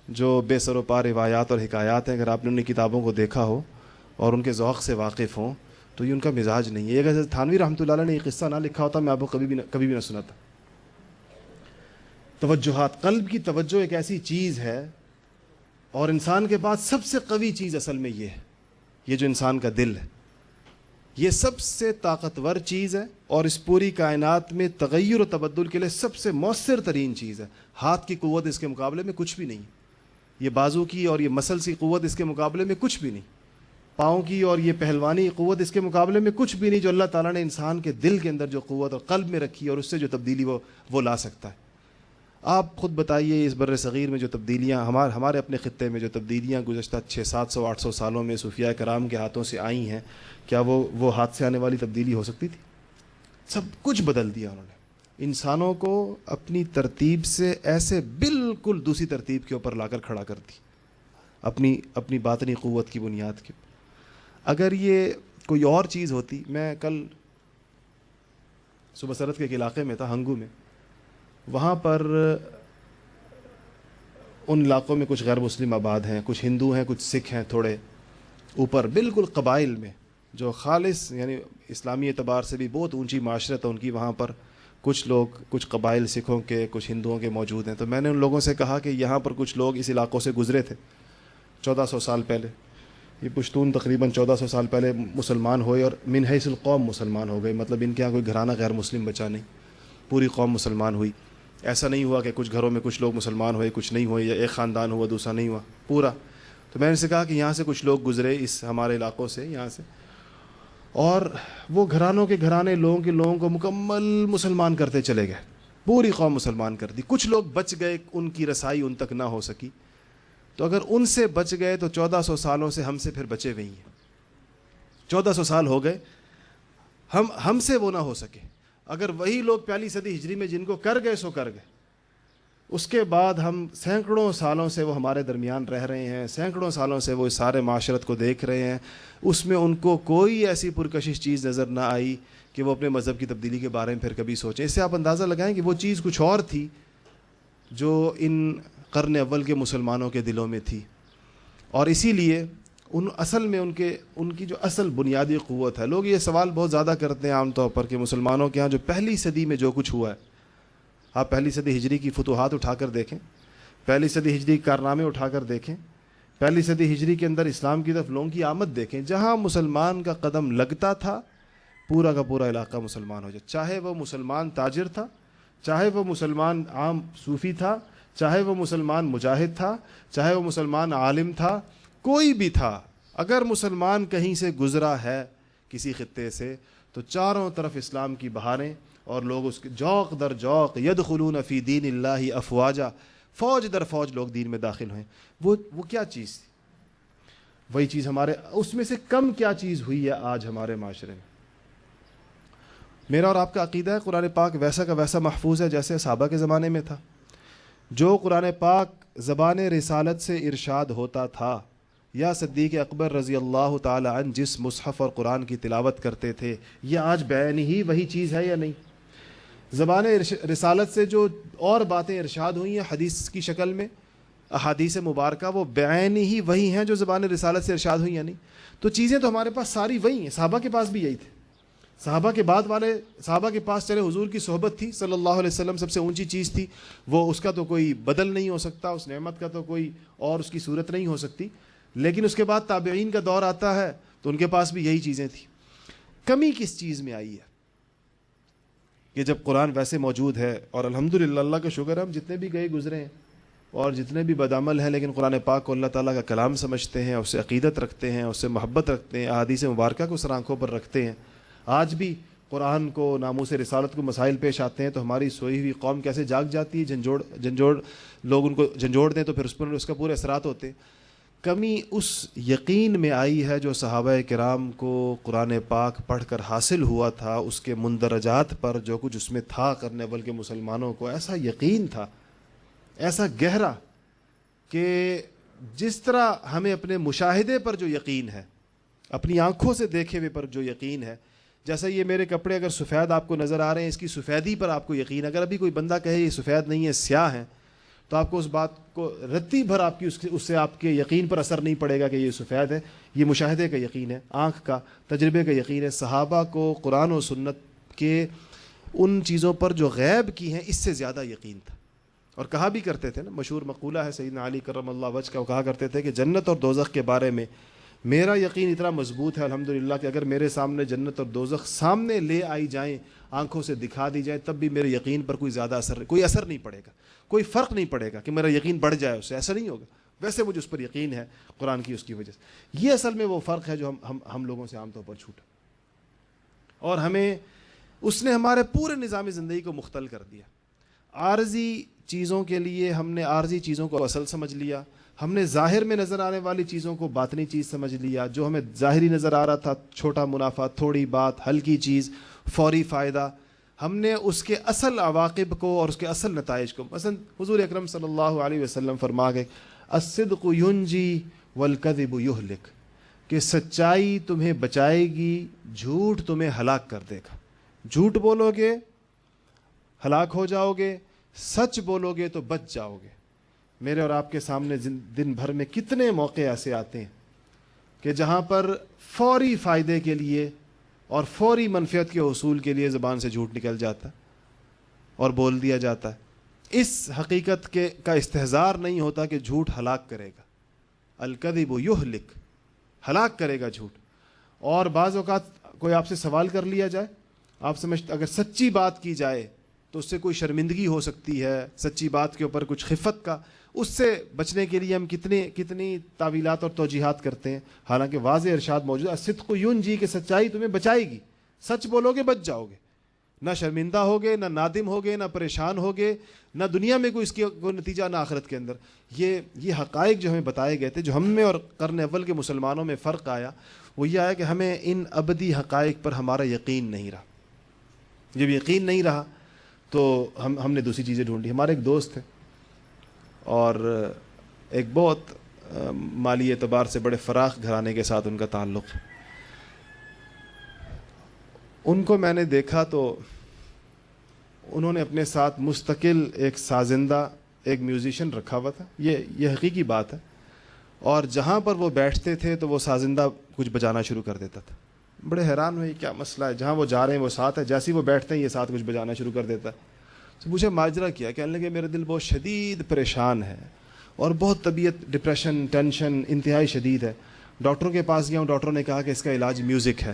جو بے سر و پا روایات اور حکایات ہیں. اگر آپ نے ان کتابوں کو دیکھا ہو اور ان کے ذوق سے واقف ہوں تو یہ ان کا مزاج نہیں ہے. اگر تھانوی رحمۃ اللہ علیہ نے یہ قصہ نہ لکھا ہوتا میں آپ کو کبھی بھی نہ سناتا. توجہات، قلب کی توجہ ایک ایسی چیز ہے، اور انسان کے پاس سب سے قوی چیز اصل میں یہ ہے، یہ جو انسان کا دل ہے، یہ سب سے طاقتور چیز ہے اور اس پوری کائنات میں تغیر و تبدل کے لیے سب سے مؤثر ترین چیز ہے. ہاتھ کی قوت اس کے مقابلے میں کچھ بھی نہیں، یہ بازو کی اور یہ مسلس کی قوت اس کے مقابلے میں کچھ بھی نہیں، پاؤں کی اور یہ پہلوانی قوت اس کے مقابلے میں کچھ بھی نہیں، جو اللہ تعالیٰ نے انسان کے دل کے اندر جو قوت اور قلب میں رکھی اور اس سے جو تبدیلی وہ لا سکتا ہے. آپ خود بتائیے اس بر صغیر میں جو تبدیلیاں ہمارے اپنے خطے میں جو تبدیلیاں گزشتہ 600-700-800 سالوں میں صوفیاء کرام کے ہاتھوں سے آئی ہیں، کیا وہ ہاتھ سے آنے والی تبدیلی ہو سکتی تھی؟ سب کچھ بدل دیا انہوں نے. انسانوں کو اپنی ترتیب سے ایسے بالکل دوسری ترتیب کے اوپر لا کر کھڑا کر دی، اپنی باطنی قوت کی بنیاد کے. اگر یہ کوئی اور چیز ہوتی، میں کل صبح سرحد کے ایک علاقے میں تھا، ہنگو میں، وہاں پر ان علاقوں میں کچھ غیر مسلم آباد ہیں، کچھ ہندو ہیں، کچھ سکھ ہیں، تھوڑے اوپر بالکل قبائل میں جو خالص یعنی اسلامی اعتبار سے بھی بہت اونچی معاشرت ہے ان کی. وہاں پر کچھ لوگ، کچھ قبائل سکھوں کے، کچھ ہندوؤں کے موجود ہیں. تو میں نے ان لوگوں سے کہا کہ یہاں پر کچھ لوگ اس علاقوں سے گزرے تھے 1400 سال پہلے. یہ پشتون تقریباً 1400 سال پہلے مسلمان ہوئے اور من حیث القوم مسلمان ہو گئے. مطلب ان کے یہاں کوئی گھرانہ غیر مسلم بچا نہیں، پوری قوم مسلمان ہوئی. ایسا نہیں ہوا کہ کچھ گھروں میں کچھ لوگ مسلمان ہوئے کچھ نہیں ہوئے، یا ایک خاندان ہوا دوسرا نہیں ہوا، پورا. تو میں نے سے کہا کہ یہاں سے کچھ لوگ گزرے اس ہمارے علاقوں سے، یہاں سے، اور وہ گھرانوں کے گھرانے لوگوں کو مکمل مسلمان کرتے چلے گئے، پوری قوم مسلمان کر دی. کچھ لوگ بچ گئے، ان کی رسائی ان تک نہ ہو سکی. تو اگر ان سے بچ گئے تو 1400 سالوں سے ہم سے پھر بچے ہوئے ہیں. 1400 سال ہو گئے، ہم سے وہ نہ ہو سکے. اگر وہی لوگ پہلی صدی ہجری میں جن کو کر گئے سو کر گئے، اس کے بعد ہم سینکڑوں سالوں سے وہ ہمارے درمیان رہ رہے ہیں، سینکڑوں سالوں سے وہ اس سارے معاشرت کو دیکھ رہے ہیں، اس میں ان کو کوئی ایسی پرکشش چیز نظر نہ آئی کہ وہ اپنے مذہب کی تبدیلی کے بارے میں پھر کبھی سوچیں. اس سے آپ اندازہ لگائیں کہ وہ چیز کچھ اور تھی جو ان قرن اول کے مسلمانوں کے دلوں میں تھی. اور اسی لیے اصل میں ان کی جو اصل بنیادی قوت ہے. لوگ یہ سوال بہت زیادہ کرتے ہیں عام طور پر کہ مسلمانوں کے ہاں جو پہلی صدی میں جو کچھ ہوا ہے، آپ پہلی صدی ہجری کی فتوحات اٹھا کر دیکھیں، پہلی صدی ہجری کے کارنامے اٹھا کر دیکھیں، پہلی صدی ہجری کے اندر اسلام کی طرف لوگوں کی آمد دیکھیں. جہاں مسلمان کا قدم لگتا تھا پورا کا پورا علاقہ مسلمان ہو جائے، چاہے وہ مسلمان تاجر تھا، چاہے وہ مسلمان عام صوفی تھا، چاہے وہ مسلمان مجاہد تھا، چاہے وہ مسلمان عالم تھا، کوئی بھی تھا. اگر مسلمان کہیں سے گزرا ہے کسی خطے سے تو چاروں طرف اسلام کی بہاریں، اور لوگ اس کے جوق در جوق یدخلون فی دین اللہ افواجا، فوج در فوج لوگ دین میں داخل ہوئے. وہ کیا چیز تھی؟ وہی چیز ہمارے اس میں سے کم کیا چیز ہوئی ہے آج ہمارے معاشرے میں؟ میرا اور آپ کا عقیدہ ہے قرآن پاک ویسا کا ویسا محفوظ ہے جیسے صحابہ کے زمانے میں تھا. جو قرآن پاک زبان رسالت سے ارشاد ہوتا تھا یا صدیق اکبر رضی اللہ تعالی عنہ جس مصحف اور قرآن کی تلاوت کرتے تھے، یہ آج بعین ہی وہی چیز ہے یا نہیں؟ زبان رسالت سے جو اور باتیں ارشاد ہوئی ہیں حدیث کی شکل میں، احادیث مبارکہ، وہ بعین ہی وہی ہیں جو زبان رسالت سے ارشاد ہوئی یا نہیں؟ تو چیزیں تو ہمارے پاس ساری وہی ہیں. صحابہ کے پاس بھی یہی تھے. صحابہ کے بعد والے صحابہ کے پاس چلے حضور کی صحبت تھی صلی اللہ علیہ وسلم، سب سے اونچی چیز تھی، وہ اس کا تو کوئی بدل نہیں ہو سکتا، اس نعمت کا تو کوئی اور اس کی صورت نہیں ہو سکتی. لیکن اس کے بعد تابعین کا دور آتا ہے تو ان کے پاس بھی یہی چیزیں تھیں. کمی کس چیز میں آئی ہے کہ جب قرآن ویسے موجود ہے، اور الحمدللہ اللہ کا شکر ہے ہم جتنے بھی گئے گزرے ہیں اور جتنے بھی بدعمل ہیں لیکن قرآن پاک کو اللہ تعالیٰ کا کلام سمجھتے ہیں، اس سے عقیدت رکھتے ہیں، اس سے محبت رکھتے ہیں، احادیث مبارکہ کو سر آنکھوں پر رکھتے ہیں. آج بھی قرآن کو، ناموس رسالت کو مسائل پیش آتے ہیں تو ہماری سوئی ہوئی قوم کیسے جاگ جاتی ہے. جھنجھوڑ لوگ ان کو جھنجھوڑ دیں تو پھر اس پر اس کا پورے اثرات ہوتے ہیں. کمی اس یقین میں آئی ہے جو صحابہ کرام کو قرآن پاک پڑھ کر حاصل ہوا تھا، اس کے مندرجات پر جو کچھ اس میں تھا کرنے والے مسلمانوں کو ایسا یقین تھا، ایسا گہرا، کہ جس طرح ہمیں اپنے مشاہدے پر جو یقین ہے، اپنی آنکھوں سے دیکھے ہوئے پر جو یقین ہے، جیسا یہ میرے کپڑے اگر سفید آپ کو نظر آ رہے ہیں، اس کی سفیدی پر آپ کو یقین، اگر ابھی کوئی بندہ کہے یہ سفید نہیں ہے سیاہ ہیں، تو آپ کو اس بات کو رتی بھر آپ کی اس سے آپ کے یقین پر اثر نہیں پڑے گا کہ یہ سفید ہے. یہ مشاہدے کا یقین ہے، آنکھ کا، تجربے کا یقین ہے. صحابہ کو قرآن و سنت کے ان چیزوں پر جو غیب کی ہیں اس سے زیادہ یقین تھا. اور کہا بھی کرتے تھے نا، مشہور مقولہ ہے سیدنا علی کرم اللہ وجہ کا، وہ کہا کرتے تھے کہ جنت اور دوزخ کے بارے میں میرا یقین اتنا مضبوط ہے الحمدللہ کہ اگر میرے سامنے جنت اور دوزخ سامنے لے آئی جائیں، آنکھوں سے دکھا دی جائیں، تب بھی میرے یقین پر کوئی زیادہ کوئی اثر نہیں پڑے گا، کوئی فرق نہیں پڑے گا کہ میرا یقین بڑھ جائے، اس سے ایسا نہیں ہوگا. ویسے مجھے اس پر یقین ہے قرآن کی اس کی وجہ سے. یہ اصل میں وہ فرق ہے جو ہم لوگوں سے عام طور پر چھوٹا، اور ہمیں اس نے ہمارے پورے نظام زندگی کو مختل کر دیا. عارضی چیزوں کے لیے ہم نے عارضی چیزوں کو اصل سمجھ لیا، ہم نے ظاہر میں نظر آنے والی چیزوں کو باطنی چیز سمجھ لیا. جو ہمیں ظاہری نظر آ رہا تھا، چھوٹا منافع، تھوڑی بات، ہلکی چیز، فوری فائدہ، ہم نے اس کے اصل عواقب کو اور اس کے اصل نتائج کو، مثلا حضور اکرم صلی اللہ علیہ وسلم فرما گئے الصدق ینجی والکذب یہلک، کہ سچائی تمہیں بچائے گی، جھوٹ تمہیں ہلاک کر دے گا. جھوٹ بولو گے ہلاک ہو جاؤ گے، سچ بولو گے تو بچ جاؤ گے. میرے اور آپ کے سامنے دن بھر میں کتنے موقع ایسے آتے ہیں کہ جہاں پر فوری فائدے کے لیے اور فوری منفعت کے حصول کے لیے زبان سے جھوٹ نکل جاتا ہے اور بول دیا جاتا ہے. اس حقیقت کا استحضار نہیں ہوتا کہ جھوٹ ہلاک کرے گا. الکذب یہلک، ہلاک کرے گا جھوٹ. اور بعض اوقات کوئی آپ سے سوال کر لیا جائے، آپ سمجھتے اگر سچی بات کی جائے تو اس سے کوئی شرمندگی ہو سکتی ہے، سچی بات کے اوپر کچھ خفت کا، اس سے بچنے کے لیے ہم کتنی تعویلات اور توجیحات کرتے ہیں. حالانکہ واضح ارشاد موجود ہے الصدق ینجی، کہ سچائی تمہیں بچائے گی، سچ بولو گے بچ جاؤ گے، نہ شرمندہ ہوگے، نہ نادم ہوگے، نہ پریشان ہوگے، نہ دنیا میں کوئی اس کی کوئی نتیجہ، نہ آخرت کے اندر. یہ حقائق جو ہمیں بتائے گئے تھے، جو ہم میں اور قرن اول کے مسلمانوں میں فرق آیا، وہ یہ آیا کہ ہمیں ان ابدی حقائق پر ہمارا یقین نہیں رہا. جب یقین نہیں رہا تو ہم نے دوسری چیزیں ڈھونڈی. ہمارے ایک دوست ہیں اور ایک بہت مالی اعتبار سے بڑے فراخ گھرانے کے ساتھ ان کا تعلق ہے. ان کو میں نے دیکھا تو انہوں نے اپنے ساتھ مستقل ایک سازندہ، ایک میوزیشین رکھا ہوا تھا. یہ حقیقی بات ہے. اور جہاں پر وہ بیٹھتے تھے تو وہ سازندہ کچھ بجانا شروع کر دیتا تھا. بڑے حیران ہوئے کیا مسئلہ ہے، جہاں وہ جا رہے ہیں وہ ساتھ ہے، جیسے ہی وہ بیٹھتے ہیں یہ ساتھ کچھ بجانا شروع کر دیتا ہے. تو مجھے ماجرا کیا، کہنے لگے میرا دل بہت شدید پریشان ہے اور بہت طبیعت ڈپریشن، ٹینشن انتہائی شدید ہے. ڈاکٹروں کے پاس گیا ہوں، ڈاکٹروں نے کہا کہ اس کا علاج میوزک ہے.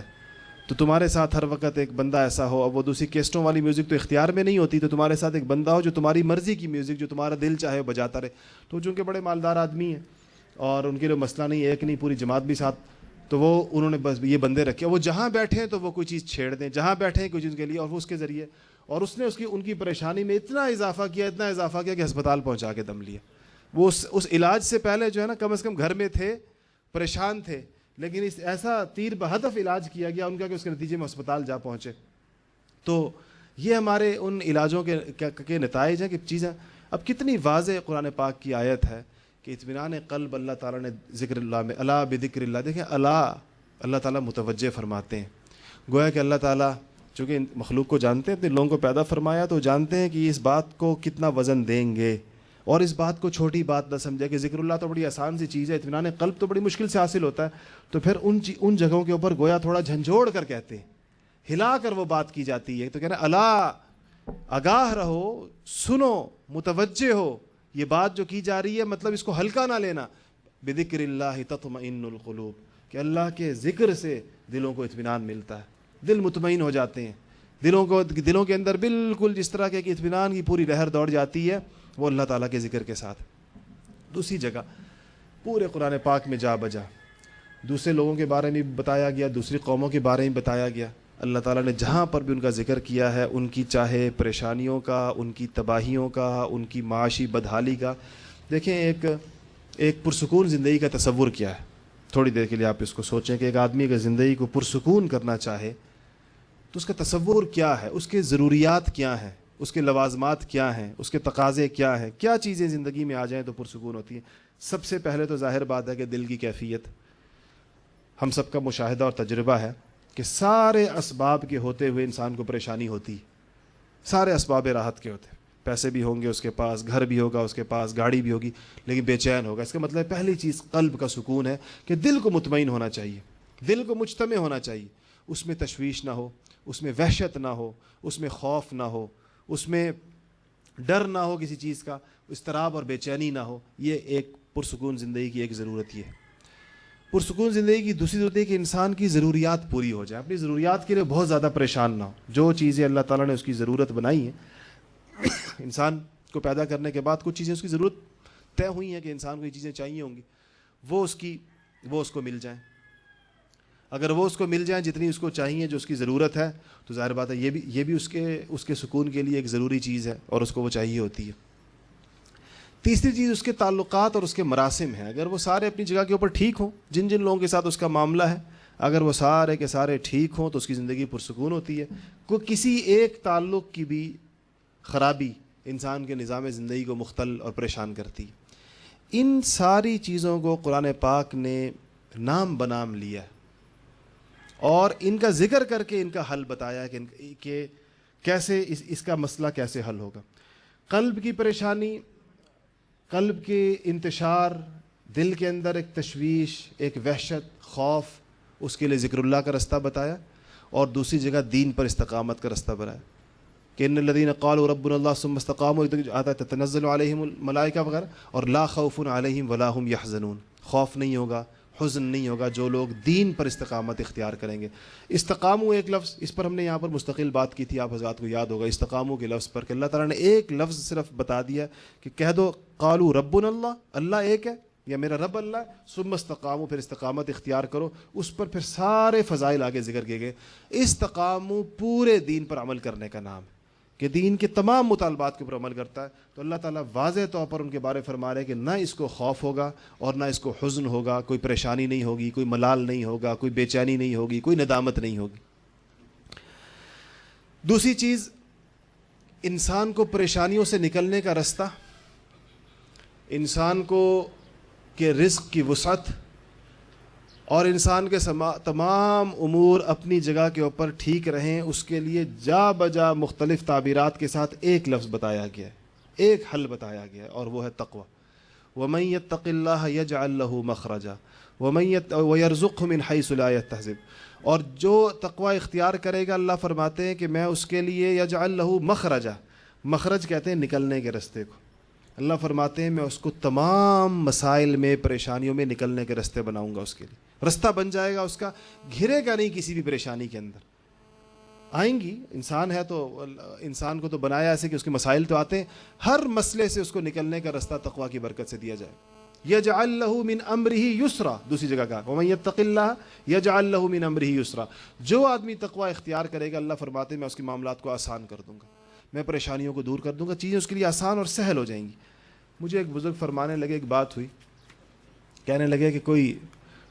تو تمہارے ساتھ ہر وقت ایک بندہ ایسا ہو، اب وہ دوسری کیسٹوں والی میوزک تو اختیار میں نہیں ہوتی، تو تمہارے ساتھ ایک بندہ ہو جو تمہاری مرضی کی میوزک، جو تمہارا دل چاہے وہ بجاتا رہے. تو چونکہ بڑے مالدار آدمی ہیں اور ان کے لیے مسئلہ نہیں، ایک نہیں پوری جماعت بھی ساتھ، تو وہ انہوں نے بس یہ بندے رکھے، وہ جہاں بیٹھے تو وہ کوئی چیز چھیڑ دیں، جہاں بیٹھے کوئی چیز کے لیے، اور وہ اس کے ذریعے، اور اس نے ان کی پریشانی میں اتنا اضافہ کیا کہ ہسپتال پہنچا کے دم لیا. وہ اس علاج سے پہلے جو ہے نا کم از کم گھر میں تھے، پریشان تھے، لیکن اس ایسا تیر بہدف علاج کیا گیا ان کا کہ اس کے نتیجے میں ہسپتال جا پہنچے. تو یہ ہمارے ان علاجوں کے نتائج ہیں کہ چیزیں اب کتنی واضح قرآن پاک کی آیت ہے کہ اطمینان قلب اللہ تعالیٰ نے ذکر اللہ میں، الا بذکر اللہ، دیکھیں اللہ تعالیٰ متوجہ فرماتے ہیں، گویا کہ اللہ تعالیٰ چونکہ مخلوق کو جانتے ہیں، اپنے لوگوں کو پیدا فرمایا تو جانتے ہیں کہ اس بات کو کتنا وزن دیں گے، اور اس بات کو چھوٹی بات نہ سمجھے کہ ذکر اللہ تو بڑی آسان سی چیز ہے، اطمینان قلب تو بڑی مشکل سے حاصل ہوتا ہے، تو پھر ان جگہوں کے اوپر گویا تھوڑا جھنجھوڑ کر کہتے ہیں، ہلا کر وہ بات کی جاتی ہے، تو کہنا الا، آگاہ رہو، سنو، متوجہ ہو، یہ بات جو کی جا رہی ہے مطلب اس کو ہلکا نہ لینا، بذکر اللہ تطمئن القلوب، کہ اللہ کے ذکر سے دلوں کو اطمینان ملتا ہے، دل مطمئن ہو جاتے ہیں، دلوں کے اندر بالکل جس طرح کہ اطمینان کی پوری لہر دوڑ جاتی ہے وہ اللہ تعالیٰ کے ذکر کے ساتھ۔ دوسری جگہ پورے قرآن پاک میں جا بجا دوسرے لوگوں کے بارے میں بتایا گیا، دوسری قوموں کے بارے میں بتایا گیا، اللہ تعالیٰ نے جہاں پر بھی ان کا ذکر کیا ہے، ان کی چاہے پریشانیوں کا، ان کی تباہیوں کا، ان کی معاشی بدحالی کا، دیکھیں ایک پرسکون زندگی کا تصور کیا ہے۔ تھوڑی دیر کے لیے آپ اس کو سوچیں کہ ایک آدمی اگر زندگی کو پرسکون کرنا چاہے تو اس کا تصور کیا ہے، اس کے ضروریات کیا ہیں، اس کے لوازمات کیا ہیں، اس کے تقاضے کیا ہیں، کیا چیزیں زندگی میں آ جائیں تو پرسکون ہوتی ہیں۔ سب سے پہلے تو ظاہر بات ہے کہ دل کی کیفیت، ہم سب کا مشاہدہ اور تجربہ ہے کہ سارے اسباب کے ہوتے ہوئے انسان کو پریشانی ہوتی، سارے اسباب راحت کے ہوتے، پیسے بھی ہوں گے اس کے پاس، گھر بھی ہوگا اس کے پاس، گاڑی بھی ہوگی، لیکن بے چین ہوگا۔ اس کا مطلب پہلی چیز قلب کا سکون ہے کہ دل کو مطمئن ہونا چاہیے، دل کو مجتمع ہونا چاہیے، اس میں تشویش نہ ہو، اس میں وحشت نہ ہو، اس میں خوف نہ ہو، اس میں ڈر نہ ہو کسی چیز کا، اضطراب اور بے چینی نہ ہو۔ یہ ایک پرسکون زندگی کی ایک ضرورت یہ ہے۔ پرسکون زندگی کی دوسری ضرورت ہے کہ انسان کی ضروریات پوری ہو جائے، اپنی ضروریات کے لیے بہت زیادہ پریشان نہ ہو۔ جو چیزیں اللہ تعالیٰ نے اس کی ضرورت بنائی ہیں، انسان کو پیدا کرنے کے بعد کچھ چیزیں اس کی ضرورت طے ہوئی ہیں کہ انسان کو یہ چیزیں چاہیے ہوں گی، وہ اس کو مل جائیں۔ اگر وہ اس کو مل جائیں جتنی اس کو چاہیے، جو اس کی ضرورت ہے، تو ظاہر بات ہے یہ بھی اس کے سکون کے لیے ایک ضروری چیز ہے اور اس کو وہ چاہیے ہوتی ہے۔ تیسری چیز اس کے تعلقات اور اس کے مراسم ہیں، اگر وہ سارے اپنی جگہ کے اوپر ٹھیک ہوں، جن لوگوں کے ساتھ اس کا معاملہ ہے، اگر وہ سارے کے سارے ٹھیک ہوں تو اس کی زندگی پرسکون ہوتی ہے۔ کوئی کسی ایک تعلق کی بھی خرابی انسان کے نظام زندگی کو مختل اور پریشان کرتی ہے۔ ان ساری چیزوں کو قرآن پاک نے نام بنام لیا اور ان کا ذکر کر کے ان کا حل بتایا کہ کیسے اس کا مسئلہ کیسے حل ہوگا۔ قلب کی پریشانی، قلب کے انتشار، دل کے اندر ایک تشویش، ایک وحشت، خوف، اس کے لیے ذکر اللہ کا رستہ بتایا، اور دوسری جگہ دین پر استقامت کا رستہ بتایا کہ ان الذین قالوا ربنا اللہ ثم استقاموا، آتا ہے تتنزل علیہم الملائکہ وغیرہ، اور لا خوف علیہم ولا هم یحزنون، خوف نہیں ہوگا، حزن نہیں ہوگا جو لوگ دین پر استقامت اختیار کریں گے۔ استقامو ایک لفظ، اس پر ہم نے یہاں پر مستقل بات کی تھی، آپ حضرات کو یاد ہوگا استقامو کے لفظ پر کہ اللہ تعالیٰ نے ایک لفظ صرف بتا دیا کہ کہہ دو قالوا ربنا اللہ، اللہ ایک ہے یا میرا رب اللہ ہے، ثم استقامو، پھر استقامت اختیار کرو، اس پر پھر سارے فضائل آگے ذکر کیے گئے۔ استقامو پورے دین پر عمل کرنے کا نام ہے کہ دین کے تمام مطالبات کے اوپر عمل کرتا ہے، تو اللہ تعالیٰ واضح طور پر ان کے بارے فرما رہے ہیں کہ نہ اس کو خوف ہوگا اور نہ اس کو حزن ہوگا، کوئی پریشانی نہیں ہوگی، کوئی ملال نہیں ہوگا، کوئی بے چینی نہیں ہوگی، کوئی ندامت نہیں ہوگی۔ دوسری چیز، انسان کو پریشانیوں سے نکلنے کا رستہ، انسان کو کہ رزق کی وسعت اور انسان کے تمام امور اپنی جگہ کے اوپر ٹھیک رہیں، اس کے لیے جا بجا مختلف تعبیرات کے ساتھ ایک لفظ بتایا گیا ہے، ایک حل بتایا گیا ہے، اور وہ ہے تقوی۔ وَمَن يَتَّقِ اللَّهَ يَجْعَل لَّهُ مَخْرَجًا وَيَرْزُقْهُ مِنْ حَيْثُ لَا يَحْتَسِبُ، اور جو تقوی اختیار کرے گا، اللہ فرماتے ہیں کہ میں اس کے لیے یجعل لَّهُ مخرجا، مخرج کہتے ہیں نکلنے کے رستے کو، اللہ فرماتے ہیں میں اس کو تمام مسائل میں، پریشانیوں میں نکلنے کے رستے بناؤں گا، اس کے لیے رستہ بن جائے گا، اس کا گھرے گا نہیں کسی بھی پریشانی کے اندر۔ آئیں گی، انسان ہے تو انسان کو تو بنایا ایسے کہ اس کے مسائل تو آتے ہیں، ہر مسئلے سے اس کو نکلنے کا رستہ تقوی کی برکت سے دیا جائے۔ یجعل لہ من امرہ یسرا، دوسری جگہ کہا ومن یتق اللہ یجعل لہ من امرہ یسرا، جو آدمی تقوی اختیار کرے گا، اللہ فرماتے ہیں میں اس کے معاملات کو آسان کر دوں گا، میں پریشانیوں کو دور کر دوں گا، چیزیں اس کے لیے آسان اور سہل ہو جائیں گی۔ مجھے ایک بزرگ فرمانے لگے، ایک بات ہوئی، کہنے لگے کہ کوئی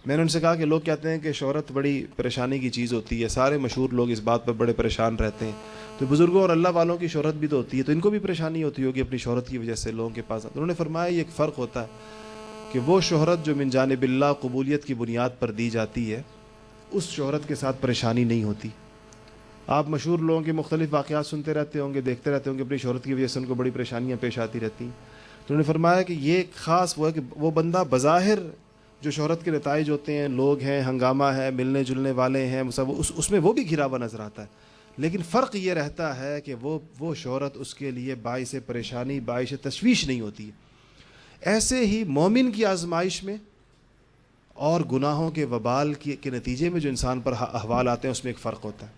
میں نے ان سے کہا کہ لوگ کہتے ہیں کہ شہرت بڑی پریشانی کی چیز ہوتی ہے، سارے مشہور لوگ اس بات پر بڑے پریشان رہتے ہیں، تو بزرگوں اور اللہ والوں کی شہرت بھی تو ہوتی ہے، تو ان کو بھی پریشانی ہوتی ہوگی اپنی شہرت کی وجہ سے لوگوں کے پاس۔ انہوں نے فرمایا یہ ایک فرق ہوتا ہے کہ وہ شہرت جو من جانب اللہ قبولیت کی بنیاد پر دی جاتی ہے، اس شہرت کے ساتھ پریشانی نہیں ہوتی۔ آپ مشہور لوگوں کے مختلف واقعات سنتے رہتے ہوں گے، دیکھتے رہتے ہوں گے، اپنی شہرت کی وجہ سے ان کو بڑی پریشانیاں پیش آتی رہتی ہیں۔ تو انہوں نے فرمایا کہ یہ خاص وہ ہے کہ وہ بندہ بظاہر جو شہرت کے نتائج ہوتے ہیں، لوگ ہیں، ہنگامہ ہے، ملنے جلنے والے ہیں، اس میں وہ بھی گھرا ہوا نظر آتا ہے، لیکن فرق یہ رہتا ہے کہ وہ شہرت اس کے لیے باعث پریشانی، باعث تشویش نہیں ہوتی ہے۔ ایسے ہی مومن کی آزمائش میں اور گناہوں کے وبال کے نتیجے میں جو انسان پر احوال آتے ہیں، اس میں ایک فرق ہوتا ہے۔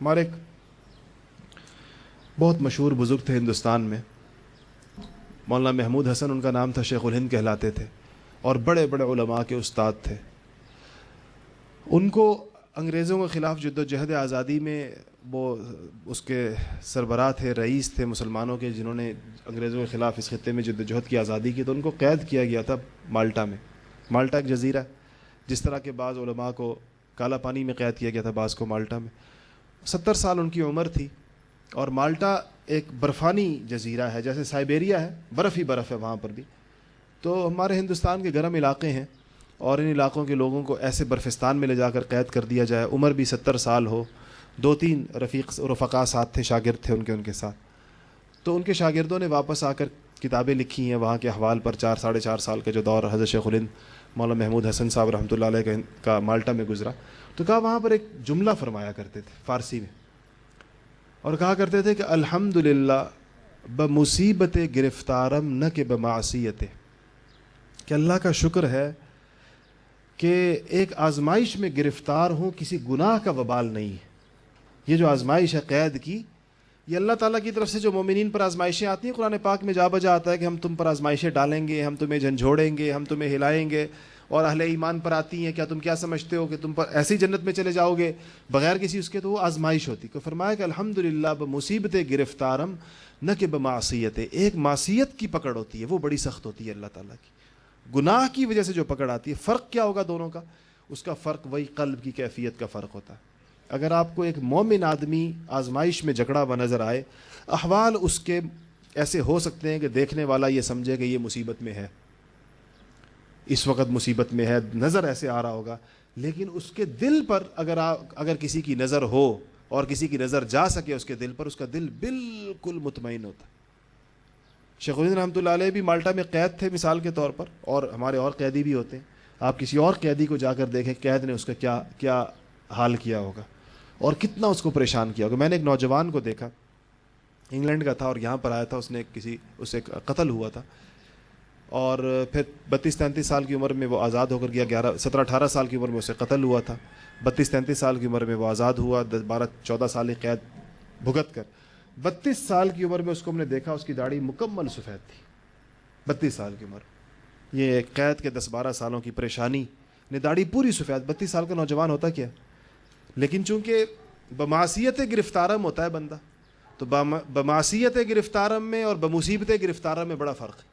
ہمارے ایک بہت مشہور بزرگ تھے ہندوستان میں، مولانا محمود حسن ان کا نام تھا، شیخ الہند کہلاتے تھے، اور بڑے بڑے علماء کے استاد تھے۔ ان کو انگریزوں کے خلاف جد و جہد آزادی میں وہ اس کے سربراہ تھے، رئیس تھے مسلمانوں کے، جنہوں نے انگریزوں کے خلاف اس خطے میں جد و جہد کی آزادی کی، تو ان کو قید کیا گیا تھا مالٹا میں۔ مالٹا ایک جزیرہ ہے، جس طرح کے بعض علماء کو کالا پانی میں قید کیا گیا تھا، بعض کو مالٹا میں۔ 70 سال ان کی عمر تھی، اور مالٹا ایک برفانی جزیرہ ہے، جیسے سائبیریا ہے، برف ہی برف ہے وہاں پر بھی۔ تو ہمارے ہندوستان کے گرم علاقے ہیں، اور ان علاقوں کے لوگوں کو ایسے برفستان میں لے جا کر قید کر دیا جائے، عمر بھی 70 سال ہو۔ 2-3 رفقا ساتھ تھے، شاگرد تھے ان کے ساتھ۔ تو ان کے شاگردوں نے واپس آ کر کتابیں لکھی ہیں وہاں کے احوال پر۔ 4-4.5 سال کا جو دور حضرت شیخ الہند مولانا محمود حسن صاحب رحمۃ اللہ علیہ کا مالٹا میں گزرا، تو کہا وہاں پر ایک جملہ فرمایا کرتے تھے فارسی میں، اور کہا کرتے تھے کہ الحمدللہ بمصیبت گرفتارم نہ کہ بمعصیت، کہ اللہ کا شکر ہے کہ ایک آزمائش میں گرفتار ہوں، کسی گناہ کا وبال نہیں ہے۔ یہ جو آزمائش ہے قید کی، یہ اللہ تعالیٰ کی طرف سے جو مومنین پر آزمائشیں آتی ہیں، قرآن پاک میں جا بجا آتا ہے کہ ہم تم پر آزمائشیں ڈالیں گے، ہم تمہیں جھنجھوڑیں گے، ہم تمہیں ہلائیں گے، اور اہل ایمان پر آتی ہیں، کیا تم کیا سمجھتے ہو کہ تم پر ایسی جنت میں چلے جاؤ گے بغیر کسی اس کے؟ تو وہ آزمائش ہوتی ہے۔ کہ فرمایا کہ الحمدللہ بمصیبت گرفتارم نہ کہ بمعصیت، ایک معصیت کی پکڑ ہوتی ہے، وہ بڑی سخت ہوتی ہے اللہ تعالیٰ کی۔ گناہ کی وجہ سے جو پکڑ آتی ہے، فرق کیا ہوگا دونوں کا؟ اس کا فرق وہی قلب کی کیفیت کا فرق ہوتا ہے۔ اگر آپ کو ایک مومن آدمی آزمائش میں جکڑا ہوا نظر آئے، احوال اس کے ایسے ہو سکتے ہیں کہ دیکھنے والا یہ سمجھے کہ یہ مصیبت میں ہے، اس وقت مصیبت میں ہے، نظر ایسے آ رہا ہوگا، لیکن اس کے دل پر اگر کسی کی نظر ہو اور کسی کی نظر جا سکے اس کے دل پر، اس کا دل بالکل مطمئن ہوتا ہے۔ شیخ الہند رحمۃ اللہ علیہ بھی مالٹا میں قید تھے مثال کے طور پر، اور ہمارے اور قیدی بھی ہوتے ہیں۔ آپ کسی اور قیدی کو جا کر دیکھیں، قید نے اس کا کیا حال کیا ہوگا اور کتنا اس کو پریشان کیا ہوگا۔ میں نے ایک نوجوان کو دیکھا، انگلینڈ کا تھا اور یہاں پر آیا تھا، اس سے قتل ہوا تھا، اور پھر 32-33 سال کی عمر میں وہ آزاد ہو کر گیا۔ 17-18 سال کی عمر میں اسے قتل ہوا تھا، 32-33 سال کی عمر میں وہ آزاد ہوا، 12-14 سال قید بھگت کر 32 سال کی عمر میں اس کو ہم نے دیکھا، اس کی داڑھی مکمل سفید تھی۔ 32 سال کی عمر، یہ قید کے 10-12 سالوں کی پریشانی نے داڑھی پوری سفید۔ 32 سال کا نوجوان ہوتا کیا، لیکن چونکہ بمعصیت گرفتارم ہوتا ہے بندہ، تو بمعصیت گرفتارم میں اور بمصیبت گرفتارم میں بڑا فرق ہے۔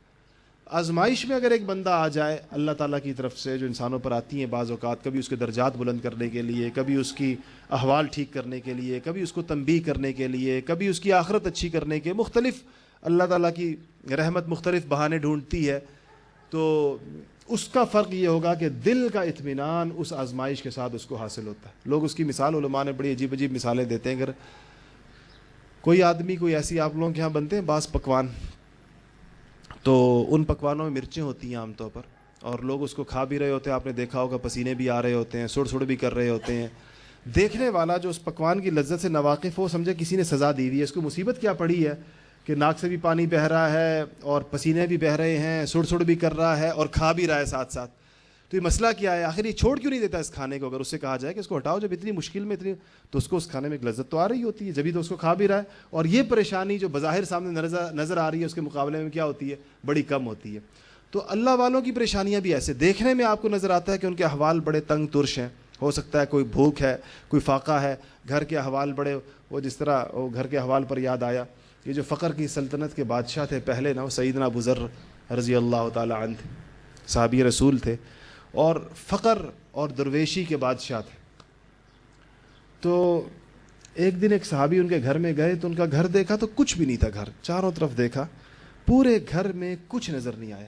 آزمائش میں اگر ایک بندہ آ جائے اللہ تعالیٰ کی طرف سے، جو انسانوں پر آتی ہیں بعض اوقات، کبھی اس کے درجات بلند کرنے کے لیے، کبھی اس کی احوال ٹھیک کرنے کے لیے، کبھی اس کو تنبیہ کرنے کے لیے، کبھی اس کی آخرت اچھی کرنے کے، مختلف اللہ تعالیٰ کی رحمت مختلف بہانے ڈھونڈتی ہے، تو اس کا فرق یہ ہوگا کہ دل کا اطمینان اس آزمائش کے ساتھ اس کو حاصل ہوتا ہے۔ لوگ اس کی مثال، علماء نے بڑی عجیب عجیب مثالیں دیتے ہیں۔ اگر کوئی آدمی، کوئی ایسی آپ لوگوں کے یہاں بنتے ہیں بعض پکوان، تو ان پکوانوں میں مرچیں ہوتی ہیں عام طور پر، اور لوگ اس کو کھا بھی رہے ہوتے ہیں، آپ نے دیکھا ہوگا پسینے بھی آ رہے ہوتے ہیں، سڑ بھی کر رہے ہوتے ہیں۔ دیکھنے والا جو اس پکوان کی لذت سے ناواقف ہو، سمجھے کسی نے سزا دی ہوئی ہے، اس کو مصیبت کیا پڑی ہے کہ ناک سے بھی پانی بہہ رہا ہے اور پسینے بھی بہہ رہے ہیں، سڑ بھی کر رہا ہے اور کھا بھی رہا ہے ساتھ ساتھ۔ تو یہ مسئلہ کیا ہے؟ آخر یہ چھوڑ کیوں نہیں دیتا اس کھانے کو؟ اگر اس سے کہا جائے کہ اس کو ہٹاؤ، جب اتنی مشکل میں تو اس کو اس کھانے میں ایک لذت تو آ رہی ہوتی ہے، جبھی تو اس کو کھا بھی رہا ہے، اور یہ پریشانی جو بظاہر سامنے نظر آ رہی ہے اس کے مقابلے میں کیا ہوتی ہے؟ بڑی کم ہوتی ہے۔ تو اللہ والوں کی پریشانیاں بھی ایسے دیکھنے میں آپ کو نظر آتا ہے کہ ان کے احوال بڑے تنگ ترش ہیں، ہو سکتا ہے کوئی بھوک ہے، کوئی فاقہ ہے، گھر کے احوال بڑے، وہ جس طرح وہ گھر کے احوال پر یاد آیا، یہ جو فقر کی سلطنت کے بادشاہ تھے پہلے نا، وہ سیدنا ابو ذر رضی اللہ تعالی عنہ تھے، صحابی رسول تھے، اور فقر اور درویشی کے بادشاہ تھے. تو ایک دن ایک صحابی ان کے گھر میں گئے تو ان کا گھر دیکھا تو کچھ بھی نہیں تھا. گھر چاروں طرف دیکھا, پورے گھر میں کچھ نظر نہیں آیا.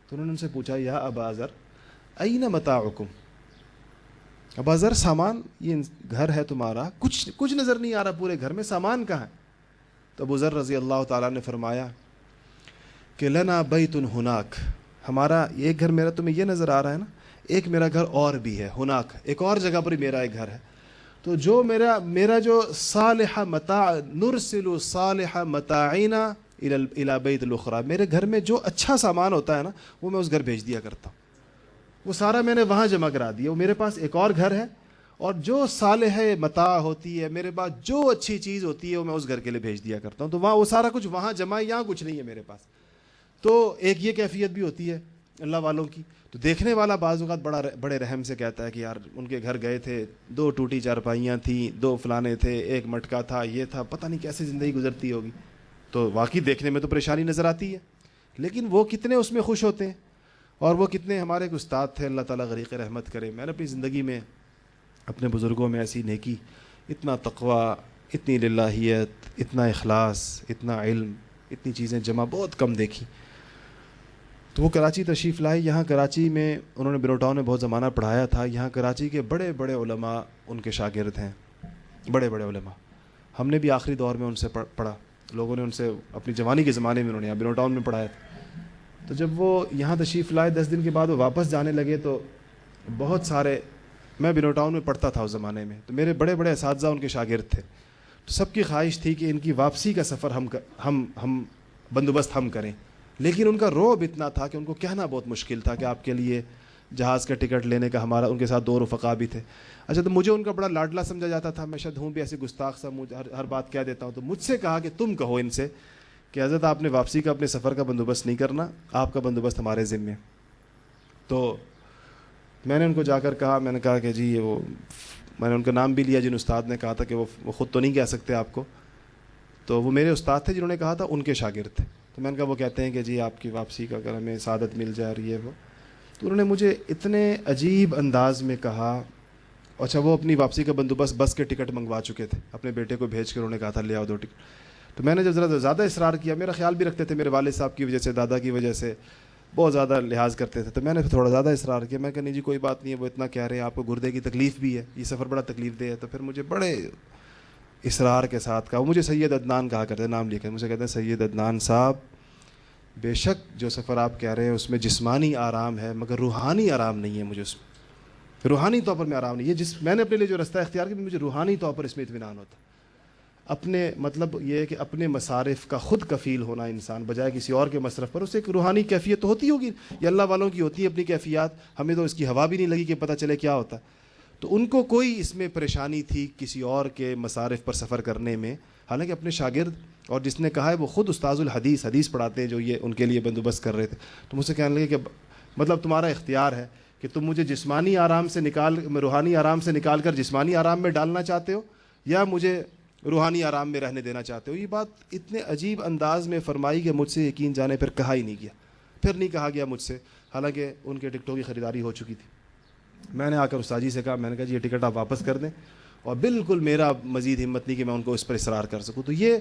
تو انہوں نے ان سے پوچھا, یا ابا ذر این متاعکم, ابا ذر سامان, یہ گھر ہے تمہارا, کچھ نظر نہیں آ رہا پورے گھر میں, سامان کہاں ہے؟ تو ابو ذر رضی اللہ تعالیٰ نے فرمایا کہ لنا بیت ہناک, ہمارا ایک گھر میرا تمہیں یہ نظر آ رہا ہے نا, ایک میرا گھر اور بھی ہے ہناک, ایک اور جگہ پر میرا ایک گھر ہے. تو جو میرا جو صالح متاع, نرسل صالح متاعنا الی بیت الاخری, میرے گھر میں جو اچھا سامان ہوتا ہے نا وہ میں اس گھر بھیج دیا کرتا ہوں, وہ سارا میں نے وہاں جمع کرا دیا. وہ میرے پاس ایک اور گھر ہے, اور جو صالح متاع ہوتی ہے میرے پاس, جو اچھی چیز ہوتی ہے وہ میں اس گھر کے لیے بھیج دیا کرتا ہوں. تو وہاں وہ سارا کچھ وہاں جمع ہے, یہاں کچھ نہیں ہے میرے پاس. تو ایک یہ کیفیت بھی ہوتی ہے اللہ والوں کی. تو دیکھنے والا بعض اوقات بڑے رحم سے کہتا ہے کہ یار ان کے گھر گئے تھے, 2 ٹوٹی چارپائیاں تھیں, 2 فلانے تھے, ایک مٹکا تھا, یہ تھا, پتہ نہیں کیسے زندگی گزرتی ہوگی. تو واقعی دیکھنے میں تو پریشانی نظر آتی ہے, لیکن وہ کتنے اس میں خوش ہوتے ہیں. اور وہ کتنے, ہمارے ایک استاد تھے, اللہ تعالیٰ غریق رحمت کرے, میں نے اپنی زندگی میں اپنے بزرگوں میں ایسی نیکی, اتنا تقوی, اتنی للہیت, اتنا اخلاص, اتنا علم, اتنی چیزیں جمع بہت کم دیکھی. تو وہ کراچی تشریف لائے. یہاں کراچی میں انہوں نے بروٹاؤن میں بہت زمانہ پڑھایا تھا. یہاں کراچی کے بڑے بڑے علماء ان کے شاگرد ہیں, بڑے بڑے علماء. ہم نے بھی آخری دور میں ان سے پڑھا, لوگوں نے ان سے اپنی جوانی کے زمانے میں انہوں نے یہاں بروٹاؤن میں پڑھایا تھا. تو جب وہ یہاں تشریف لائے 10 دن کے بعد وہ واپس جانے لگے, تو بہت سارے, میں بروٹاؤن میں پڑھتا تھا اس زمانے میں, تو میرے بڑے بڑے اساتذہ ان کے شاگرد تھے. تو سب کی خواہش تھی کہ ان کی واپسی کا سفر ہم بندوبست ہم کریں. لیکن ان کا رعب اتنا تھا کہ ان کو کہنا بہت مشکل تھا کہ آپ کے لیے جہاز کا ٹکٹ لینے کا ہمارا, ان کے ساتھ 2 رفقا بھی تھے. اچھا, تو مجھے ان کا بڑا لاڈلا سمجھا جاتا تھا, میں شاید ہوں بھی ایسے گستاخ سا, مجھے ہر بات کہہ دیتا ہوں. تو مجھ سے کہا کہ تم کہو ان سے کہ حضرت آپ نے واپسی کا اپنے سفر کا بندوبست نہیں کرنا, آپ کا بندوبست ہمارے ذمے. تو میں نے ان کو جا کر کہا, میں نے کہا کہ جی وہ, میں نے ان کا نام بھی لیا جن استاد نے کہا تھا کہ وہ خود تو نہیں کہہ سکتے آپ کو. تو وہ میرے استاد تھے جنہوں نے کہا تھا, ان کے شاگرد تھے. تو میں نے کہا وہ کہتے ہیں کہ جی آپ کی واپسی کا اگر ہمیں سعادت مل جائے اور یہ وہ. تو انہوں نے مجھے اتنے عجیب انداز میں کہا, اچھا وہ اپنی واپسی کا بندوبست بس کے ٹکٹ منگوا چکے تھے, اپنے بیٹے کو بھیج کر انہوں نے کہا تھا لے آؤ 2 ٹکٹ. تو میں نے جب ذرا زیادہ اصرار کیا, میرا خیال بھی رکھتے تھے میرے والد صاحب کی وجہ سے, دادا کی وجہ سے بہت زیادہ لحاظ کرتے تھے, تو میں نے تھوڑا زیادہ اصرار کیا. میں کہا نہیں جی کوئی بات نہیں ہے, وہ اتنا کہہ رہے ہیں, آپ کو گردے کی تکلیف بھی ہے, یہ سفر بڑا تکلیف دہ ہے. تو پھر مجھے بڑے اصرار کے ساتھ کہا, وہ مجھے سید عدنان کہا کرتے, نام لکھے, مجھے کہتے ہیں سید عدنان صاحب, بے شک جو سفر آپ کہہ رہے ہیں اس میں جسمانی آرام ہے, مگر روحانی آرام نہیں ہے. مجھے اس میں روحانی طور پر میں آرام نہیں ہے. میں نے اپنے لیے جو رستہ اختیار کیا, مجھے روحانی طور پر اس میں اطمینان ہوتا. اپنے مطلب یہ ہے کہ اپنے مصارف کا خود کفیل ہونا انسان, بجائے کسی اور کے مصرف پر. اس سے ایک روحانی کیفیت تو ہوتی ہوگی, یہ اللہ والوں کی ہوتی ہے اپنی کیفیات, ہمیں تو اس کی ہوا بھی نہیں لگی کہ پتہ چلے کیا ہوتا. تو ان کو کوئی اس میں پریشانی تھی کسی اور کے مصارف پر سفر کرنے میں, حالانکہ اپنے شاگرد, اور جس نے کہا ہے وہ خود استاذ الحدیث, حدیث پڑھاتے ہیں, جو یہ ان کے لیے بندوبست کر رہے تھے. تو مجھ سے کہنے لگے کہ مطلب تمہارا اختیار ہے کہ تم مجھے جسمانی آرام سے روحانی آرام سے نکال کر جسمانی آرام میں ڈالنا چاہتے ہو, یا مجھے روحانی آرام میں رہنے دینا چاہتے ہو. یہ بات اتنے عجیب انداز میں فرمائی کہ مجھ سے یقین جانے پھر کہا ہی نہیں گیا, پھر نہیں کہا گیا مجھ سے, حالانکہ ان کے ٹکٹوں کی خریداری ہو چکی تھی. میں نے آ کر استاد جی سے کہا, میں نے کہا جی یہ ٹکٹ آپ واپس کر دیں, اور بالکل میرا مزید ہمت نہیں کہ میں ان کو اس پر اصرار کر سکوں. تو یہ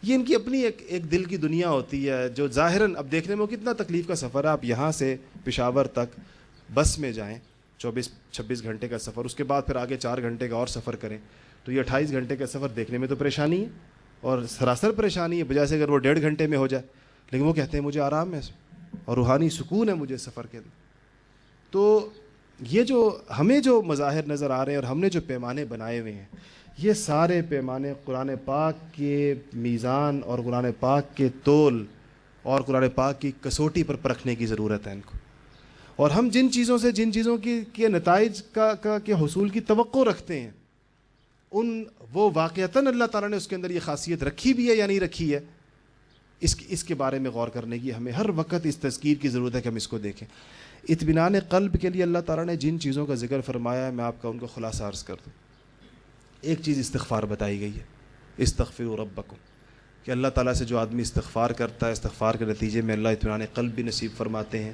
ان کی اپنی ایک دل کی دنیا ہوتی ہے, جو ظاہراً اب دیکھنے میں کتنا تکلیف کا سفر ہے. آپ یہاں سے پشاور تک بس میں جائیں, 24-26 گھنٹے کا سفر, اس کے بعد پھر آگے 4 گھنٹے کا اور سفر کریں, تو یہ 28 گھنٹے کا سفر دیکھنے میں تو پریشانی ہے, اور سراسر پریشانی ہے, بجائے سے اگر وہ 1.5 گھنٹے میں ہو جائے. لیکن وہ کہتے ہیں مجھے آرام ہے اور روحانی سکون ہے مجھے سفر کے اندر. تو یہ جو ہمیں جو مظاہر نظر آ رہے ہیں اور ہم نے جو پیمانے بنائے ہوئے ہیں, یہ سارے پیمانے قرآن پاک کے میزان اور قرآن پاک کے تول اور قرآن پاک کی کسوٹی پر پرکھنے کی ضرورت ہے ان کو. اور ہم جن چیزوں کے نتائج کے حصول کی توقع رکھتے ہیں, وہ واقعتاً اللہ تعالیٰ نے اس کے اندر یہ خاصیت رکھی بھی ہے یا نہیں رکھی ہے, اس کے بارے میں غور کرنے کی ہمیں ہر وقت اس تذکیر کی ضرورت ہے کہ ہم اس کو دیکھیں. اطمینان قلب کے لیے اللہ تعالیٰ نے جن چیزوں کا ذکر فرمایا ہے, میں آپ کا ان کو خلاصہ عرض کر دوں. ایک چیز استغفار بتائی گئی ہے, استغفروا ربکم, کہ اللہ تعالیٰ سے جو آدمی استغفار کرتا ہے, استغفار کے نتیجے میں اللہ اطمینان قلب بھی نصیب فرماتے ہیں.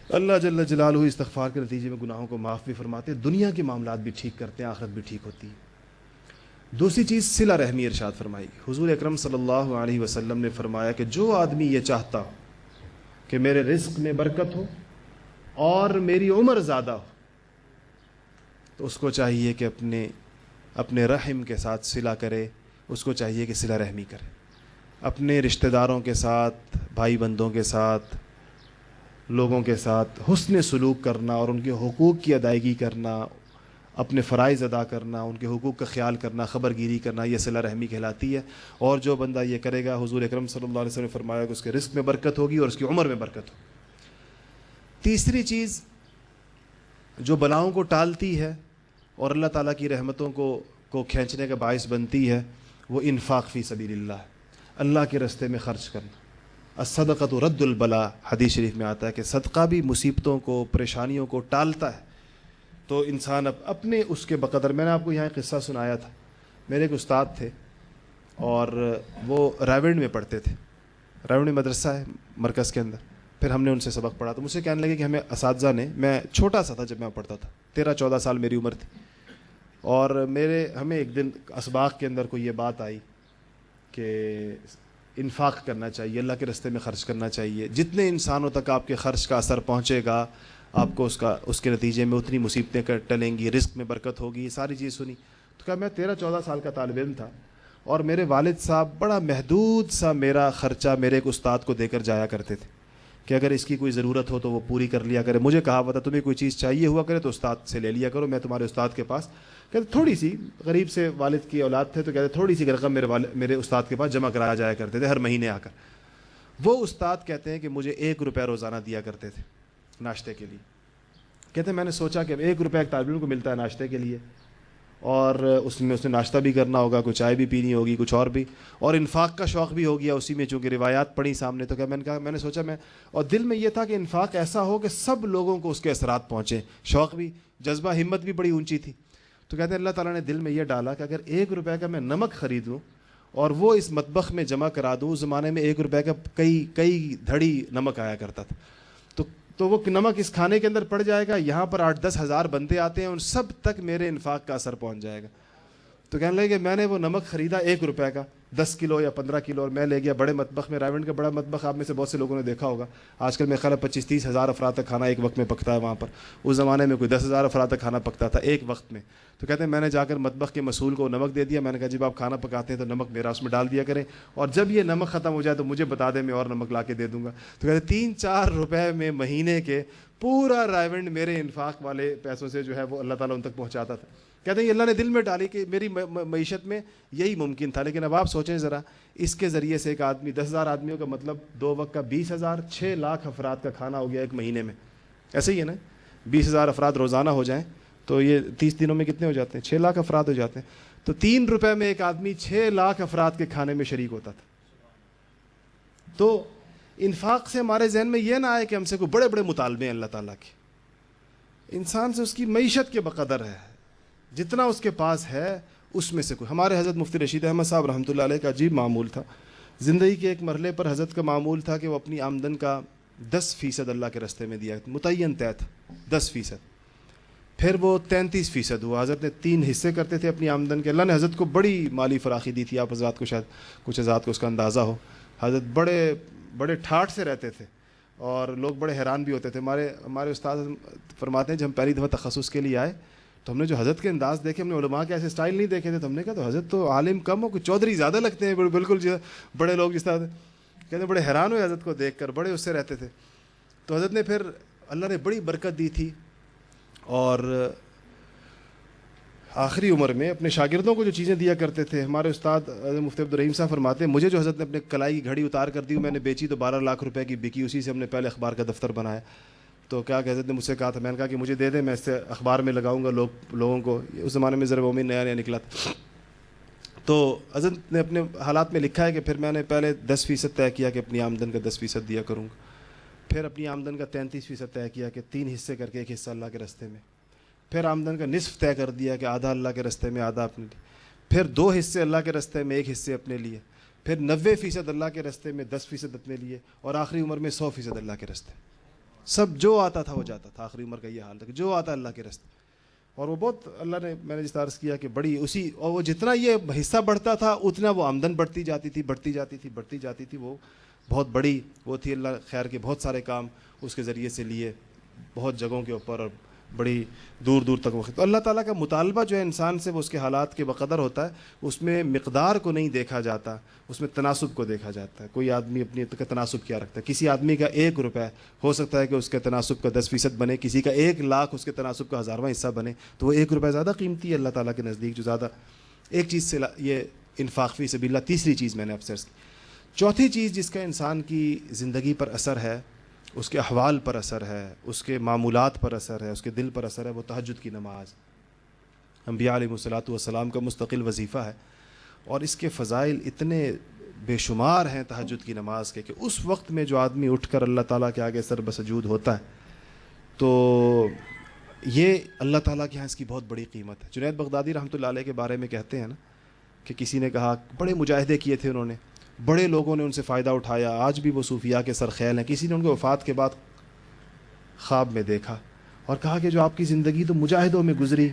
اللہ جل جلالہ استغفار کے نتیجے میں گناہوں کو معاف بھی فرماتے ہیں، دنیا کے معاملات بھی ٹھیک کرتے ہیں، آخرت بھی ٹھیک ہوتی ہے۔ دوسری چیز صلہ رحمی ارشاد فرمائی۔ حضور اکرم صلی اللہ علیہ وسلم نے فرمایا کہ جو آدمی یہ چاہتا ہو کہ میرے رزق میں برکت ہو اور میری عمر زیادہ ہو، تو اس کو چاہیے کہ اپنے رحم کے ساتھ صلہ کرے، اس کو چاہیے کہ صلہ رحمی کرے، اپنے رشتہ داروں کے ساتھ، بھائی بندوں کے ساتھ، لوگوں کے ساتھ حسن سلوک کرنا اور ان کے حقوق کی ادائیگی کرنا، اپنے فرائض ادا کرنا، ان کے حقوق کا خیال کرنا، خبر گیری کرنا، یہ صلہ رحمی کہلاتی ہے۔ اور جو بندہ یہ کرے گا، حضور اکرم صلی اللہ علیہ وسلم نے فرمایا کہ اس کے رزق میں برکت ہوگی اور اس کی عمر میں برکت ہوگی۔ تیسری چیز جو بلاؤں کو ٹالتی ہے اور اللہ تعالیٰ کی رحمتوں کو کھینچنے کا باعث بنتی ہے، وہ انفاق فی سبیل اللہ ہے، اللہ کے راستے میں خرچ کرنا۔ الصدقۃ رد البلا، حدیث شریف میں آتا ہے کہ صدقہ بھی مصیبتوں کو، پریشانیوں کو ٹالتا ہے۔ تو انسان اپنے اس کے بقدر، میں نے آپ کو یہاں ایک قصہ سنایا تھا، میرے ایک استاد تھے اور وہ رائیونڈ میں پڑھتے تھے، رائیونڈ میں مدرسہ ہے مرکز کے اندر۔ پھر ہم نے ان سے سبق پڑھا تو مجھ سے کہنے لگے کہ ہمیں اساتذہ نے، میں چھوٹا سا تھا جب میں پڑھتا تھا، 13-14 سال میری عمر تھی، اور ہمیں ایک دن اسباق کے اندر کوئی یہ بات آئی کہ انفاق کرنا چاہیے، اللہ کے راستے میں خرچ کرنا چاہیے، جتنے انسانوں تک آپ کے خرچ کا اثر پہنچے گا آپ کو اس کے نتیجے میں اتنی مصیبتیں ٹلیں گی، رزق میں برکت ہوگی، یہ ساری چیز سنی۔ تو کہا میں 13-14 سال کا طالب علم تھا اور میرے والد صاحب بڑا محدود سا میرا خرچہ میرے ایک استاد کو دے کر جایا کرتے تھے کہ اگر اس کی کوئی ضرورت ہو تو وہ پوری کر لیا کرے۔ مجھے کہا ہوا تھا تمہیں کوئی چیز چاہیے ہوا کرے تو استاد سے لے لیا کرو، میں تمہارے استاد کے پاس، کہتے تھوڑی سی، غریب سے والد کی اولاد تھے تو کہتے تھوڑی سی رقم میرے استاد کے پاس جمع کرایا جایا کرتے تھے ہر مہینے آ کر۔ وہ استاد کہتے ہیں کہ مجھے 1 روپے روزانہ دیا کرتے تھے ناشتے کے لیے۔ کہتے ہیں میں نے سوچا کہ 1 روپے ایک طالب علم کو ملتا ہے ناشتے کے لیے، اور اس نے ناشتہ بھی کرنا ہوگا، کوئی چائے بھی پینی ہوگی، کچھ اور بھی، اور انفاق کا شوق بھی ہو گیا اسی میں، چونکہ روایات پڑھی سامنے۔ تو میں نے سوچا اور دل میں یہ تھا کہ انفاق ایسا ہو کہ سب لوگوں کو اس کے اثرات پہنچیں، شوق بھی، جذبہ، ہمت بھی بڑی اونچی تھی۔ تو کہتے ہیں اللہ تعالیٰ نے دل میں یہ ڈالا کہ اگر 1 روپے کا میں نمک خریدوں اور وہ اس مطبخ میں جمع کرا دوں، اس زمانے میں 1 روپے کا کئی دھڑی نمک آیا کرتا تھا، تو وہ نمک اس کھانے کے اندر پڑ جائے گا، یہاں پر 8-10 ہزار بندے آتے ہیں، ان سب تک میرے انفاق کا اثر پہنچ جائے گا۔ تو کہنے لگے کہ میں نے وہ نمک خریدا 1 روپے کا، 10 کلو یا 15 کلو، اور میں لے گیا بڑے مطبخ میں۔ رائیونڈ کا بڑا مطبخ آپ میں سے بہت سے لوگوں نے دیکھا ہوگا، آج کل میرے خیال ہے 25-30 ہزار افراد تک کھانا ایک وقت میں پکتا ہے وہاں پر، اس زمانے میں کوئی 10 ہزار افراد تک کھانا پکتا تھا ایک وقت میں۔ تو کہتے ہیں میں نے جا کر مطبخ کے مسئول کو نمک دے دیا، میں نے کہا جب آپ کھانا پکاتے ہیں تو نمک میرا اس میں ڈال دیا کریں، اور جب یہ نمک ختم ہو جائے تو مجھے بتا دیں، میں اور نمک لا کے دے دوں گا۔ تو کہتے ہیں 3-4 روپے میں مہینے کے پورا رائیونڈ میرے انفاق والے پیسوں سے جو ہے وہ اللہ تعالیٰ ان تک پہنچاتا تھا۔ کہتے ہیں اللہ نے دل میں ڈالی کہ میری معیشت میں یہی ممکن تھا، لیکن اب آپ سوچیں ذرا، اس کے ذریعے سے ایک آدمی 10,000 آدمیوں کا مطلب 2 وقت کا 20,000، 6 لاکھ افراد کا کھانا ہو گیا ایک مہینے میں۔ ایسے ہی ہے نا، 20,000 افراد روزانہ ہو جائیں تو یہ 30 دنوں میں کتنے ہو جاتے ہیں؟ 6 لاکھ افراد ہو جاتے ہیں۔ تو 3 روپے میں ایک آدمی 6 لاکھ افراد کے کھانے میں شریک ہوتا تھا۔ تو انفاق سے ہمارے ذہن میں یہ نہ آئے کہ ہم سے کوئی بڑے بڑے مطالبے ہیں اللہ تعالیٰ کے، انسان سے اس کی معیشت کے بقدر ہے، جتنا اس کے پاس ہے اس میں سے کوئی۔ ہمارے حضرت مفتی رشید احمد صاحب رحمۃ اللہ علیہ کا عجیب معمول تھا، زندگی کے ایک مرحلے پر حضرت کا معمول تھا کہ وہ اپنی آمدن کا 10% اللہ کے راستے میں دیا، متعین طے تھا 10%، پھر وہ 33% ہوا۔ حضرت نے 3 حصے کرتے تھے اپنی آمدن کے۔ اللہ نے حضرت کو بڑی مالی فراخی دی تھی، آپ حضرات کو شاید کچھ حضرات کو اس کا اندازہ ہو۔ حضرت بڑے ٹھاٹھ سے رہتے تھے اور لوگ بڑے حیران بھی ہوتے تھے۔ ہمارے استاد فرماتے ہیں جب ہم پہلی دفعہ تخصص کے لیے آئے تو ہم نے جو حضرت کے انداز دیکھے، ہم نے علماء کے ایسے سٹائل نہیں دیکھے تھے، تو ہم نے کہا تو حضرت تو عالم کم ہو، کوئی چودھری زیادہ لگتے ہیں، بالکل جو بڑے لوگ جس طرح کہتے ہیں، بڑے حیران ہوئے حضرت کو دیکھ کر، بڑے اس سے رہتے تھے۔ تو حضرت نے پھر اللہ نے بڑی برکت دی تھی، اور آخری عمر میں اپنے شاگردوں کو جو چیزیں دیا کرتے تھے، ہمارے استاد مفتی عبدالرحیم صاحب فرماتے ہیں مجھے جو حضرت نے اپنے کلائی کی گھڑی اتار کر دی، میں نے بیچی تو 12 لاکھ روپے کی بکی، اسی سے ہم نے پہلے اخبار کا دفتر بنایا۔ تو کیا کہ حضرت نے مجھ سے کہا تھا، میں نے کہا کہ مجھے دے دیں، میں اس سے اخبار میں لگاؤں گا لوگوں کو۔ اس زمانے میں ذرا مومن نیا نکلا تھا، تو حضرت نے اپنے حالات میں لکھا ہے کہ پھر میں نے پہلے 10% طے کیا کہ اپنی آمدن کا 10% دیا کروں گا، پھر اپنی آمدن کا 33% طے کیا کہ 3 حصے کر کے 1 حصہ اللہ کے راستے میں، پھر آمدن کا نصف طے کر دیا کہ آدھا اللہ کے راستے میں، آدھا اپنے لیے، پھر 2 حصے اللہ کے راستے میں، 1 حصے اپنے لیے، پھر 90% اللہ کے راستے میں، 10% اپنے لیے، اور آخری عمر میں 100% اللہ کے راستے، سب جو آتا تھا وہ جاتا تھا، آخری عمر کا یہ حال تھا کہ جو آتا اللہ کے راستے. اور وہ بہت اللہ نے، میں نے جس طرح عرض کیا کہ بڑی اسی، اور وہ جتنا یہ حصہ بڑھتا تھا اتنا وہ آمدن بڑھتی جاتی تھی. وہ بہت بڑی وہ تھی. اللہ خیر کے بہت سارے کام اس کے ذریعے سے لیے بہت جگہوں کے اوپر، اور بڑی دور دور تک وقت. تو اللہ تعالیٰ کا مطالبہ جو ہے انسان سے وہ اس کے حالات کے بقدر ہوتا ہے. اس میں مقدار کو نہیں دیکھا جاتا، اس میں تناسب کو دیکھا جاتا ہے. کوئی آدمی اپنی کا تناسب کیا رکھتا ہے. کسی آدمی کا 1 روپے ہو سکتا ہے کہ اس کے تناسب کا 10% بنے، کسی کا 1 لاکھ اس کے تناسب کا 1000واں حصہ بنے. تو وہ 1 روپے زیادہ قیمتی ہے اللہ تعالیٰ کے نزدیک، جو زیادہ ایک چیز سے یہ انفاق فی سبیل اللہ. تیسری چیز میں نے اب عرض کی. چوتھی چیز جس کا انسان کی زندگی پر اثر ہے، اس کے احوال پر اثر ہے، اس کے معمولات پر اثر ہے، اس کے دل پر اثر ہے، وہ تہجد کی نماز. انبیاء علیہ الصلوۃ والسلام کا مستقل وظیفہ ہے، اور اس کے فضائل اتنے بے شمار ہیں تہجد کی نماز کے، کہ اس وقت میں جو آدمی اٹھ کر اللہ تعالیٰ کے آگے سر بسجود ہوتا ہے تو یہ اللہ تعالیٰ کے ہاں اس کی بہت بڑی قیمت ہے. جنید بغدادی رحمۃ اللہ علیہ کے بارے میں کہتے ہیں نا کہ کسی نے کہا، بڑے مجاہدے کیے تھے انہوں نے، بڑے لوگوں نے ان سے فائدہ اٹھایا، آج بھی وہ صوفیاء کے سرخیل ہیں. کسی نے ان کے وفات کے بعد خواب میں دیکھا اور کہا کہ جو آپ کی زندگی تو مجاہدوں میں گزری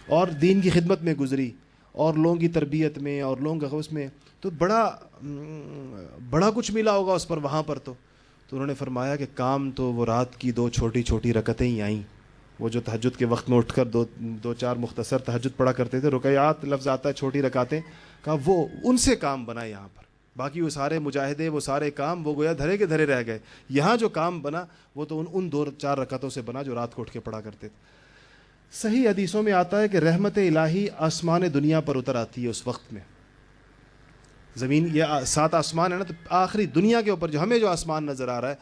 اور دین کی خدمت میں گزری اور لوگوں کی تربیت میں اور لوگوں کا اس میں، تو بڑا کچھ ملا ہوگا اس پر وہاں پر. تو انہوں نے فرمایا کہ کام تو وہ رات کی 2 چھوٹی چھوٹی رکعتیں ہی آئیں. وہ جو تہجد کے وقت میں اٹھ کر دو چار مختصر تہجد پڑھا کرتے تھے، رکعات لفظ آتا ہے چھوٹی رکعتیں، کہا وہ ان سے کام بنا یہاں پر. باقی وہ سارے مجاہدے، وہ سارے کام، وہ گویا دھرے کے دھرے رہ گئے. یہاں جو کام بنا وہ تو ان 2-4 رکعتوں سے بنا جو رات کو اٹھ کے پڑھا کرتے تھے. صحیح حدیثوں میں آتا ہے کہ رحمت الہی آسمان دنیا پر اتر آتی ہے اس وقت میں. زمین، یہ 7 آسمان ہے نا، تو آخری دنیا کے اوپر جو ہمیں جو آسمان نظر آ رہا ہے،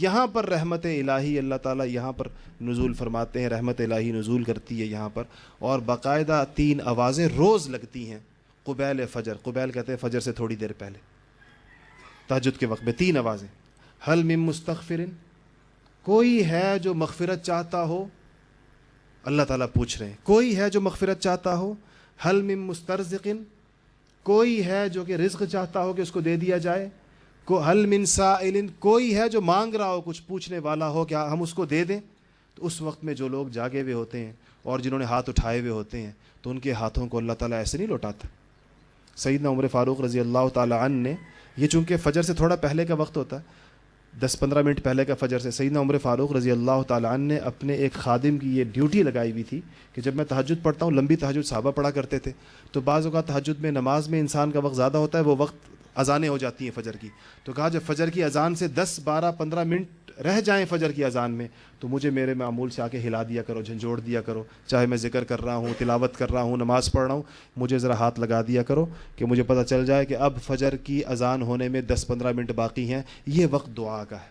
یہاں پر رحمت الہی اللہ تعالیٰ یہاں پر نزول فرماتے ہیں. رحمت الہی نزول کرتی ہے یہاں پر، اور باقاعدہ 3 آوازیں روز لگتی ہیں. قبیل فجر، قبیل کہتے ہیں فجر سے تھوڑی دیر پہلے، تہجد کے وقت میں 3 آوازیں. حل من مستغفر، کوئی ہے جو مغفرت چاہتا ہو، اللہ تعالیٰ پوچھ رہے ہیں کوئی ہے جو مغفرت چاہتا ہو. حل من مسترزق، کوئی ہے جو کہ رزق چاہتا ہو کہ اس کو دے دیا جائے. حل من سائل، کوئی ہے جو مانگ رہا ہو، کچھ پوچھنے والا ہو کہ ہم اس کو دے دیں. تو اس وقت میں جو لوگ جاگے ہوئے ہوتے ہیں اور جنہوں نے ہاتھ اٹھائے ہوئے ہوتے ہیں، تو ان کے ہاتھوں کو اللہ تعالیٰ ایسے نہیں لوٹاتا. سیدنا عمر فاروق رضی اللہ تعالیٰ عنہ نے، یہ چونکہ فجر سے تھوڑا پہلے کا وقت ہوتا ہے، 10-15 منٹ پہلے کا فجر سے، سیدنا عمر فاروق رضی اللہ تعالیٰ عنہ نے اپنے ایک خادم کی یہ ڈیوٹی لگائی ہوئی تھی کہ جب میں تہجد پڑھتا ہوں، لمبی تہجد صحابہ پڑھا کرتے تھے، تو بعض اوقات تہجد میں نماز میں انسان کا وقت زیادہ ہوتا ہے، وہ وقت اذانیں ہو جاتی ہیں فجر کی. تو کہا جب فجر کی اذان سے 10-12-15 منٹ رہ جائیں فجر کی اذان میں، تو مجھے میرے معمول سے آ کے ہلا دیا کرو، جھنجھوڑ دیا کرو. چاہے میں ذکر کر رہا ہوں، تلاوت کر رہا ہوں، نماز پڑھ رہا ہوں، مجھے ذرا ہاتھ لگا دیا کرو کہ مجھے پتہ چل جائے کہ اب فجر کی اذان ہونے میں 10-15 منٹ باقی ہیں. یہ وقت دعا کا ہے،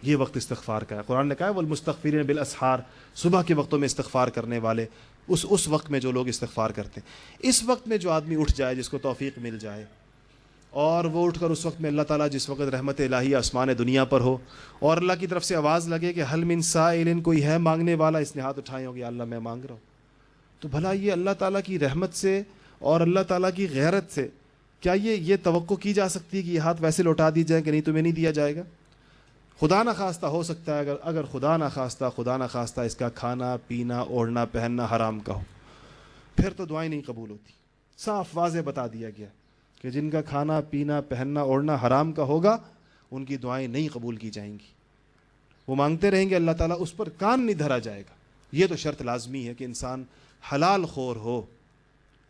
یہ وقت استغفار کا ہے. قرآن نے کہا ہے والمستغفرین بالاسحار، صبح کے وقتوں میں استغفار کرنے والے، اس وقت میں جو لوگ استغفار کرتے ہیں. اس وقت میں جو آدمی اٹھ جائے، جس کو توفیق مل جائے، اور وہ اٹھ کر اس وقت میں اللہ تعالیٰ جس وقت رحمت الہی آسمان دنیا پر ہو اور اللہ کی طرف سے آواز لگے کہ حل من سائل، کوئی ہے مانگنے والا، اس نے ہاتھ اٹھائے ہوں کہ اللہ میں مانگ رہا ہوں، تو بھلا یہ اللہ تعالیٰ کی رحمت سے اور اللہ تعالیٰ کی غیرت سے کیا یہ توقع کی جا سکتی ہے کہ یہ ہاتھ ویسے لوٹا دی جائیں کہ نہیں تمہیں نہیں دیا جائے گا؟ خدا نہ خواستہ ہو سکتا ہے اگر خدا نہ خواستہ اس کا کھانا پینا اوڑھنا پہننا حرام کا ہو، پھر تو دعائیں نہیں قبول ہوتی. صاف واضح بتا دیا گیا کہ جن کا کھانا پینا پہننا اوڑھنا حرام کا ہوگا ان کی دعائیں نہیں قبول کی جائیں گی. وہ مانگتے رہیں گے، اللہ تعالیٰ اس پر کان نہیں دھرا جائے گا. یہ تو شرط لازمی ہے کہ انسان حلال خور ہو،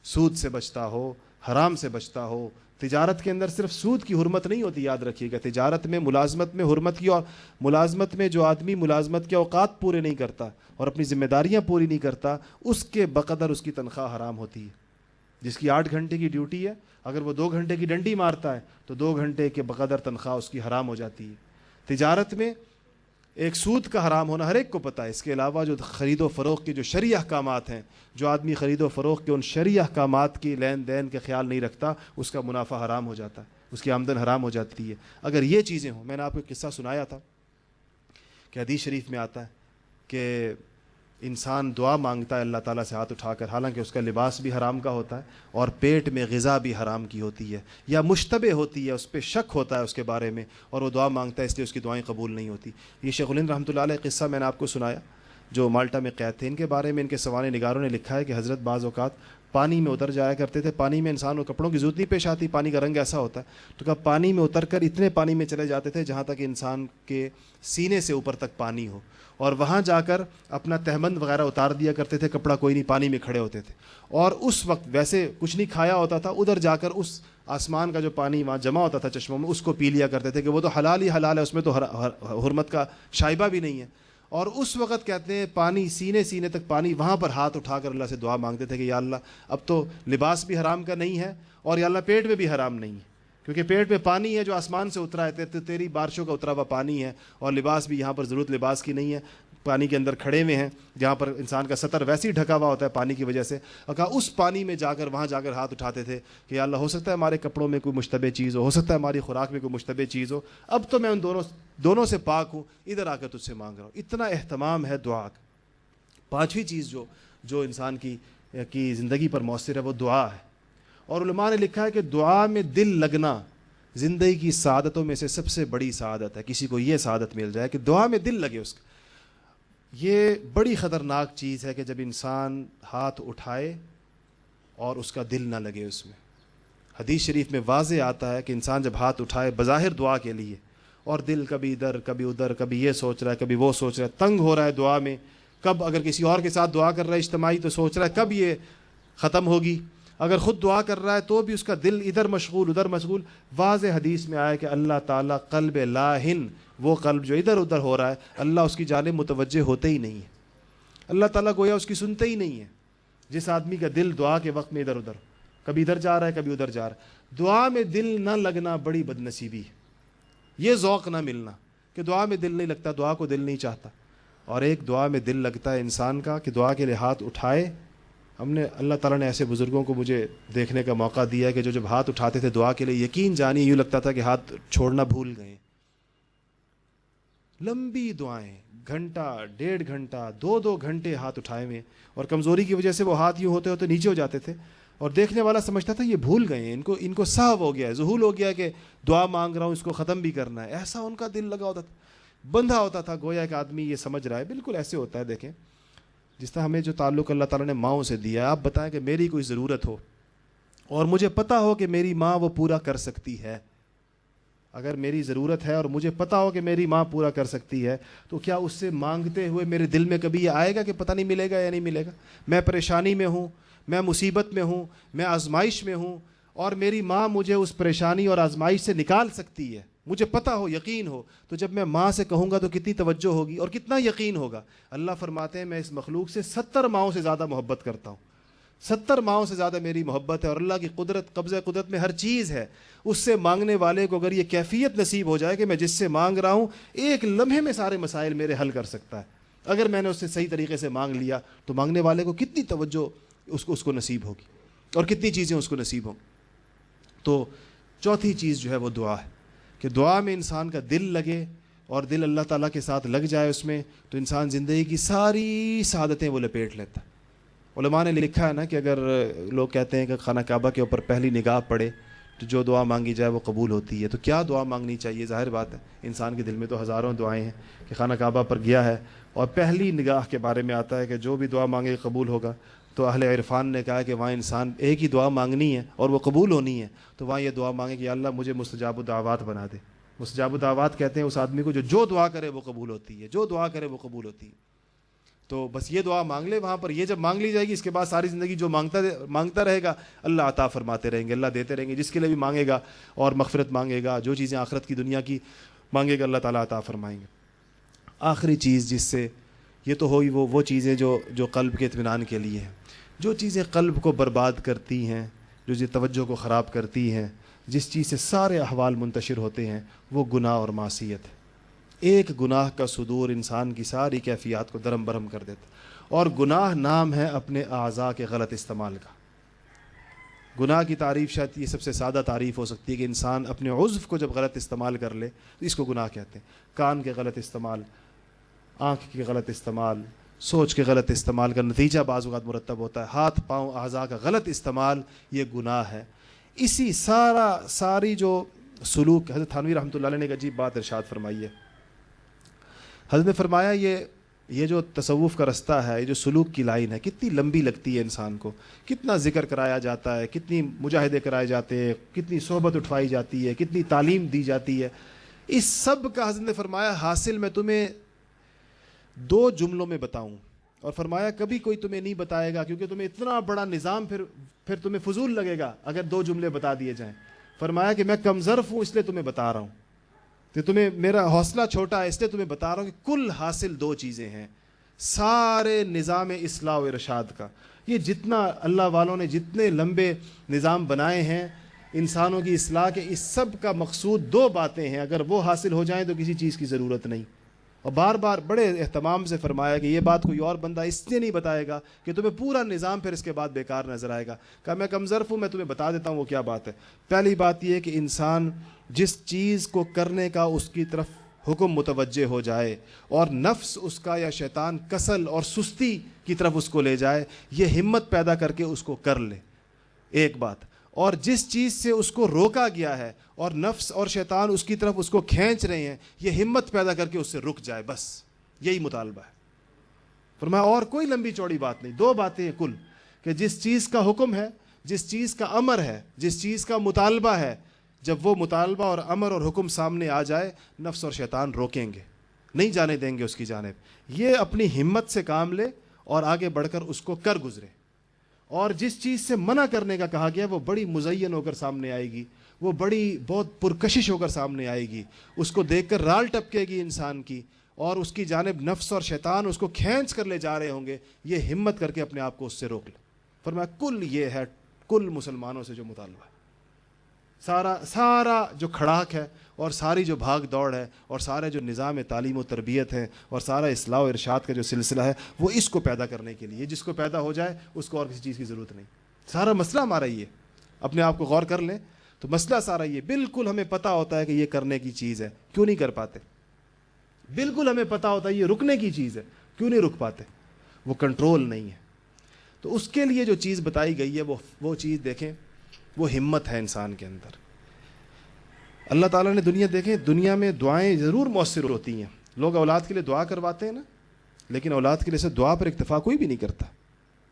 سود سے بچتا ہو، حرام سے بچتا ہو. تجارت کے اندر صرف سود کی حرمت نہیں ہوتی، یاد رکھیے گا. تجارت میں، ملازمت میں حرمت کی، اور ملازمت میں جو آدمی ملازمت کے اوقات پورے نہیں کرتا اور اپنی ذمہ داریاں پوری نہیں کرتا، اس کے بقدر اس کی تنخواہ حرام ہوتی ہے. جس کی 8 گھنٹے کی ڈیوٹی ہے، اگر وہ 2 گھنٹے کی ڈنڈی مارتا ہے تو 2 گھنٹے کے بقدر تنخواہ اس کی حرام ہو جاتی ہے. تجارت میں ایک سود کا حرام ہونا ہر ایک کو پتہ ہے. اس کے علاوہ جو خرید و فروخت کے جو شرعی احکامات ہیں، جو آدمی خرید و فروخت کے ان شرعی احکامات کی لین دین کے خیال نہیں رکھتا، اس کا منافع حرام ہو جاتا ہے، اس کی آمدن حرام ہو جاتی ہے. اگر یہ چیزیں ہوں، میں نے آپ کو ایک قصہ سنایا تھا کہ حدیث شریف میں آتا ہے کہ انسان دعا مانگتا ہے اللہ تعالیٰ سے ہاتھ اٹھا کر، حالانکہ اس کا لباس بھی حرام کا ہوتا ہے اور پیٹ میں غذا بھی حرام کی ہوتی ہے یا مشتبہ ہوتی ہے، اس پہ شک ہوتا ہے اس کے بارے میں، اور وہ دعا مانگتا ہے، اس لیے اس کی دعائیں قبول نہیں ہوتی۔ یہ شیخ الہند رحمۃ اللہ علیہ قصہ میں نے آپ کو سنایا جو مالٹا میں قید تھے، ان کے بارے میں ان کے سوانح نگاروں نے لکھا ہے کہ حضرت بعض اوقات پانی میں اتر جایا کرتے تھے، پانی میں انسان کو کپڑوں کی ضرورت نہیں پیش آتی، پانی کا رنگ ایسا ہوتا ہے، تو کہا پانی میں اتر کر اتنے پانی میں چلے جاتے تھے جہاں تک انسان کے سینے سے اوپر تک پانی ہو، اور وہاں جا کر اپنا تہمند وغیرہ اتار دیا کرتے تھے، کپڑا کوئی نہیں، پانی میں کھڑے ہوتے تھے، اور اس وقت ویسے کچھ نہیں کھایا ہوتا تھا، ادھر جا کر اس آسمان کا جو پانی وہاں جمع ہوتا تھا چشموں میں، اس کو پی لیا کرتے تھے کہ وہ تو حلال ہی حلال ہے، اس میں تو حرمت کا شائبہ بھی نہیں ہے۔ اور اس وقت کہتے ہیں پانی سینے تک پانی، وہاں پر ہاتھ اٹھا کر اللہ سے دعا مانگتے تھے کہ یا اللہ اب تو لباس بھی حرام کا نہیں ہے اور یا اللہ پیٹ میں بھی حرام نہیں ہے، کیونکہ پیٹ میں پانی ہے جو آسمان سے اترا ہے، تیری بارشوں کا اترا ہوا پانی ہے، اور لباس بھی یہاں پر ضرورت لباس کی نہیں ہے، پانی کے اندر کھڑے ہوئے ہیں جہاں پر انسان کا سطر ویسے ہی ڈھکا ہوا ہوتا ہے پانی کی وجہ سے، اور کہا اس پانی میں جا کر وہاں جا کر ہاتھ اٹھاتے تھے کہ یا اللہ ہو سکتا ہے ہمارے کپڑوں میں کوئی مشتبہ چیز ہو سکتا ہے ہماری خوراک میں کوئی مشتبہ چیز ہو، اب تو میں ان دونوں سے پاک ہوں، ادھر آ کر تجھ سے مانگ رہا ہوں۔ اتنا اہتمام ہے دعا کا۔ پانچویں چیز جو انسان کی زندگی پر مؤثر ہے وہ دعا ہے، اور علماء نے لکھا ہے کہ دعا میں دل لگنا زندگی کی سعادتوں میں سے سب سے بڑی سعادت ہے۔ کسی کو یہ سعادت مل جائے کہ دعا میں دل لگے اس کا، یہ بڑی خطرناک چیز ہے کہ جب انسان ہاتھ اٹھائے اور اس کا دل نہ لگے اس میں۔ حدیث شریف میں واضح آتا ہے کہ انسان جب ہاتھ اٹھائے بظاہر دعا کے لیے اور دل کبھی ادھر کبھی ادھر، کبھی یہ سوچ رہا ہے کبھی وہ سوچ رہا ہے، تنگ ہو رہا ہے دعا میں، کب اگر کسی اور کے ساتھ دعا کر رہا ہے اجتماعی تو سوچ رہا ہے کب یہ ختم ہوگی، اگر خود دعا کر رہا ہے تو بھی اس کا دل ادھر مشغول ادھر مشغول۔ واضح حدیث میں آیا کہ اللہ تعالیٰ قلب لاہن، وہ قلب جو ادھر ادھر ہو رہا ہے، اللہ اس کی جانب متوجہ ہوتے ہی نہیں ہے، اللہ تعالیٰ گویا اس کی سنتے ہی نہیں ہے۔ جس آدمی کا دل دعا کے وقت میں ادھر ادھر، کبھی ادھر جا رہا ہے کبھی ادھر جا رہا ہے، دعا میں دل نہ لگنا بڑی بد نصیبی ہے، یہ ذوق نہ ملنا کہ دعا میں دل نہیں لگتا، دعا کو دل نہیں چاہتا۔ اور ایک دعا میں دل لگتا ہے انسان کا کہ دعا کے لیے ہاتھ اٹھائے۔ ہم نے اللہ تعالیٰ نے ایسے بزرگوں کو مجھے دیکھنے کا موقع دیا کہ جو جب ہاتھ اٹھاتے تھے دعا کے لیے، یقین جانیے یوں لگتا تھا کہ ہاتھ چھوڑنا بھول گئے، لمبی دعائیں، گھنٹہ 1.5 گھنٹہ 2 گھنٹے ہاتھ اٹھائے ہوئے، اور کمزوری کی وجہ سے وہ ہاتھ یوں ہوتے ہوتے نیچے ہو جاتے تھے، اور دیکھنے والا سمجھتا تھا یہ بھول گئے ہیں، ان کو سہو ہو گیا ہے، ذہول ہو گیا کہ دعا مانگ رہا ہوں اس کو ختم بھی کرنا ہے، ایسا ان کا دل لگا ہوتا تھا، بندھا ہوتا تھا، گویا کہ آدمی یہ سمجھ رہا ہے۔ بالکل ایسے ہوتا ہے، دیکھیں جس طرح ہمیں جو تعلق اللہ تعالیٰ نے ماؤں سے دیا ہے، آپ بتائیں کہ میری کوئی ضرورت ہو اور مجھے پتہ ہو کہ میری ماں وہ پورا کر سکتی ہے، اگر میری ضرورت ہے اور مجھے پتہ ہو کہ میری ماں پورا کر سکتی ہے، تو کیا اس سے مانگتے ہوئے میرے دل میں کبھی یہ آئے گا کہ پتہ نہیں ملے گا یا نہیں ملے گا؟ میں پریشانی میں ہوں، میں مصیبت میں ہوں، میں آزمائش میں ہوں، اور میری ماں مجھے اس پریشانی اور آزمائش سے نکال سکتی ہے، مجھے پتہ ہو، یقین ہو، تو جب میں ماں سے کہوں گا تو کتنی توجہ ہوگی اور کتنا یقین ہوگا۔ اللہ فرماتے ہیں میں اس مخلوق سے 70 ماؤں سے زیادہ محبت کرتا ہوں، 70 ماؤں سے زیادہ میری محبت ہے، اور اللہ کی قدرت، قبضہ قدرت میں ہر چیز ہے۔ اس سے مانگنے والے کو اگر یہ کیفیت نصیب ہو جائے کہ میں جس سے مانگ رہا ہوں ایک لمحے میں سارے مسائل میرے حل کر سکتا ہے، اگر میں نے اس سے صحیح طریقے سے مانگ لیا، تو مانگنے والے کو کتنی توجہ اس کو نصیب ہوگی اور کتنی چیزیں اس کو نصیب ہوں۔ تو چوتھی چیز جو ہے وہ دعا ہے، کہ دعا میں انسان کا دل لگے اور دل اللہ تعالیٰ کے ساتھ لگ جائے اس میں، تو انسان زندگی کی ساری سعادتیں وہ لپیٹ لیتا ہے۔ علماء نے لکھا ہے نا کہ اگر لوگ کہتے ہیں کہ خانہ کعبہ کے اوپر پہلی نگاہ پڑے تو جو دعا مانگی جائے وہ قبول ہوتی ہے، تو کیا دعا مانگنی چاہیے؟ ظاہر بات ہے انسان کے دل میں تو ہزاروں دعائیں ہیں، کہ خانہ کعبہ پر گیا ہے اور پہلی نگاہ کے بارے میں آتا ہے کہ جو بھی دعا مانگے قبول ہوگا، تو اہل عرفان نے کہا کہ وہاں انسان ایک ہی دعا مانگنی ہے اور وہ قبول ہونی ہے، تو وہاں یہ دعا مانگے کہ یا اللہ مجھے مستجاب الدعوات بنا دے۔ مستجاب الدعوات کہتے ہیں اس آدمی کو جو دعا کرے وہ قبول ہوتی ہے، جو دعا کرے وہ قبول ہوتی ہے۔ تو بس یہ دعا مانگ لے وہاں پر، یہ جب مانگ لی جائے گی اس کے بعد ساری زندگی جو مانگتا رہے گا اللہ عطا فرماتے رہیں گے، اللہ دیتے رہیں گے، جس کے لیے بھی مانگے گا اور مغفرت مانگے گا، جو چیزیں آخرت کی دنیا کی مانگے گا اللہ تعالیٰ عطا فرمائیں گے۔ آخری چیز جس سے یہ تو ہوئی وہ چیزیں جو قلب کے اطمینان کے لیے ہیں، جو چیزیں قلب کو برباد کرتی ہیں، جو توجہ کو خراب کرتی ہیں، جس چیز سے سارے احوال منتشر ہوتے ہیں، وہ گناہ اور معصیت ہے۔ ایک گناہ کا صدور انسان کی ساری کیفیات کو درم برہم کر دیتا، اور گناہ نام ہے اپنے اعضاء کے غلط استعمال کا۔ گناہ کی تعریف شاید یہ سب سے سادہ تعریف ہو سکتی ہے کہ انسان اپنے عضو کو جب غلط استعمال کر لے تو اس کو گناہ کہتے ہیں۔ کان کے غلط استعمال، آنکھ کے غلط استعمال، سوچ کے غلط استعمال کا نتیجہ بعض اوقات مرتب ہوتا ہے. ہاتھ پاؤں اعضاء کا غلط استعمال یہ گناہ ہے. اسی ساری جو سلوک حضرت تھانوی رحمۃ اللہ علیہ نے ایک عجیب بات ارشاد فرمائی ہے. حضرت نے فرمایا یہ جو تصوف کا رستہ ہے, یہ جو سلوک کی لائن ہے, کتنی لمبی لگتی ہے انسان کو, کتنا ذکر کرایا جاتا ہے, کتنی مجاہدے کرائے جاتے ہیں, کتنی صحبت اٹھوائی جاتی ہے, کتنی تعلیم دی جاتی ہے. اس سب کا حضرت نے فرمایا حاصل میں تمہیں 2 جملوں میں بتاؤں, اور فرمایا کبھی کوئی تمہیں نہیں بتائے گا, کیونکہ تمہیں اتنا بڑا نظام پھر تمہیں فضول لگے گا اگر 2 جملے بتا دیے جائیں. فرمایا کہ میں کم ظرف ہوں اس لیے تمہیں بتا رہا ہوں, کہ تمہیں میرا حوصلہ چھوٹا ہے اس لیے تمہیں بتا رہا ہوں کہ کل حاصل 2 چیزیں ہیں سارے نظام اصلاح و ارشاد کا. یہ جتنا اللہ والوں نے جتنے لمبے نظام بنائے ہیں انسانوں کی اصلاح کے, اس سب کا مقصود 2 باتیں ہیں. اگر وہ حاصل ہو جائیں تو کسی چیز کی ضرورت نہیں. اور بار بار بڑے اہتمام سے فرمایا کہ یہ بات کوئی اور بندہ اس لیے نہیں بتائے گا کہ تمہیں پورا نظام پھر اس کے بعد بیکار نظر آئے گا. کہا میں کم ظرف ہوں, میں تمہیں بتا دیتا ہوں وہ کیا بات ہے. پہلی بات یہ کہ انسان جس چیز کو کرنے کا اس کی طرف حکم متوجہ ہو جائے اور نفس اس کا یا شیطان کسل اور سستی کی طرف اس کو لے جائے, یہ ہمت پیدا کر کے اس کو کر لے, ایک بات. اور جس چیز سے اس کو روکا گیا ہے اور نفس اور شیطان اس کی طرف اس کو کھینچ رہے ہیں, یہ ہمت پیدا کر کے اس سے رک جائے. بس یہی مطالبہ ہے. فرمایا اور کوئی لمبی چوڑی بات نہیں, 2 باتیں ہیں کل, کہ جس چیز کا حکم ہے, جس چیز کا امر ہے, جس چیز کا مطالبہ ہے, جب وہ مطالبہ اور امر اور حکم سامنے آ جائے نفس اور شیطان روکیں گے, نہیں جانے دیں گے اس کی جانب. یہ اپنی ہمت سے کام لے اور آگے بڑھ کر اس کو کر گزرے. اور جس چیز سے منع کرنے کا کہا گیا وہ بڑی مزین ہو کر سامنے آئے گی, وہ بہت پرکشش ہو کر سامنے آئے گی, اس کو دیکھ کر رال ٹپکے گی انسان کی, اور اس کی جانب نفس اور شیطان اس کو کھینچ کر لے جا رہے ہوں گے. یہ ہمت کر کے اپنے آپ کو اس سے روک لے. فرمایا کل یہ ہے کل مسلمانوں سے جو مطالبہ ہے, سارا جو کھڑاک ہے اور ساری جو بھاگ دوڑ ہے اور سارے جو نظام تعلیم و تربیت ہے اور سارا اصلاح و ارشاد کا جو سلسلہ ہے وہ اس کو پیدا کرنے کے لیے. جس کو پیدا ہو جائے اس کو اور کسی چیز کی ضرورت نہیں. سارا مسئلہ ہمارا یہ, اپنے آپ کو غور کر لیں تو مسئلہ سارا یہ. بالکل ہمیں پتہ ہوتا ہے کہ یہ کرنے کی چیز ہے, کیوں نہیں کر پاتے. بالکل ہمیں پتہ ہوتا ہے یہ رکنے کی چیز ہے, کیوں نہیں رک پاتے. وہ کنٹرول نہیں ہے. تو اس کے لیے جو چیز بتائی گئی ہے وہ چیز دیکھیں, وہ ہمت ہے انسان کے اندر. اللہ تعالیٰ نے دنیا میں دعائیں ضرور مؤثر ہوتی ہیں. لوگ اولاد کے لیے دعا کرواتے ہیں نا, لیکن اولاد کے لیے سے دعا پر اکتفا کوئی بھی نہیں کرتا.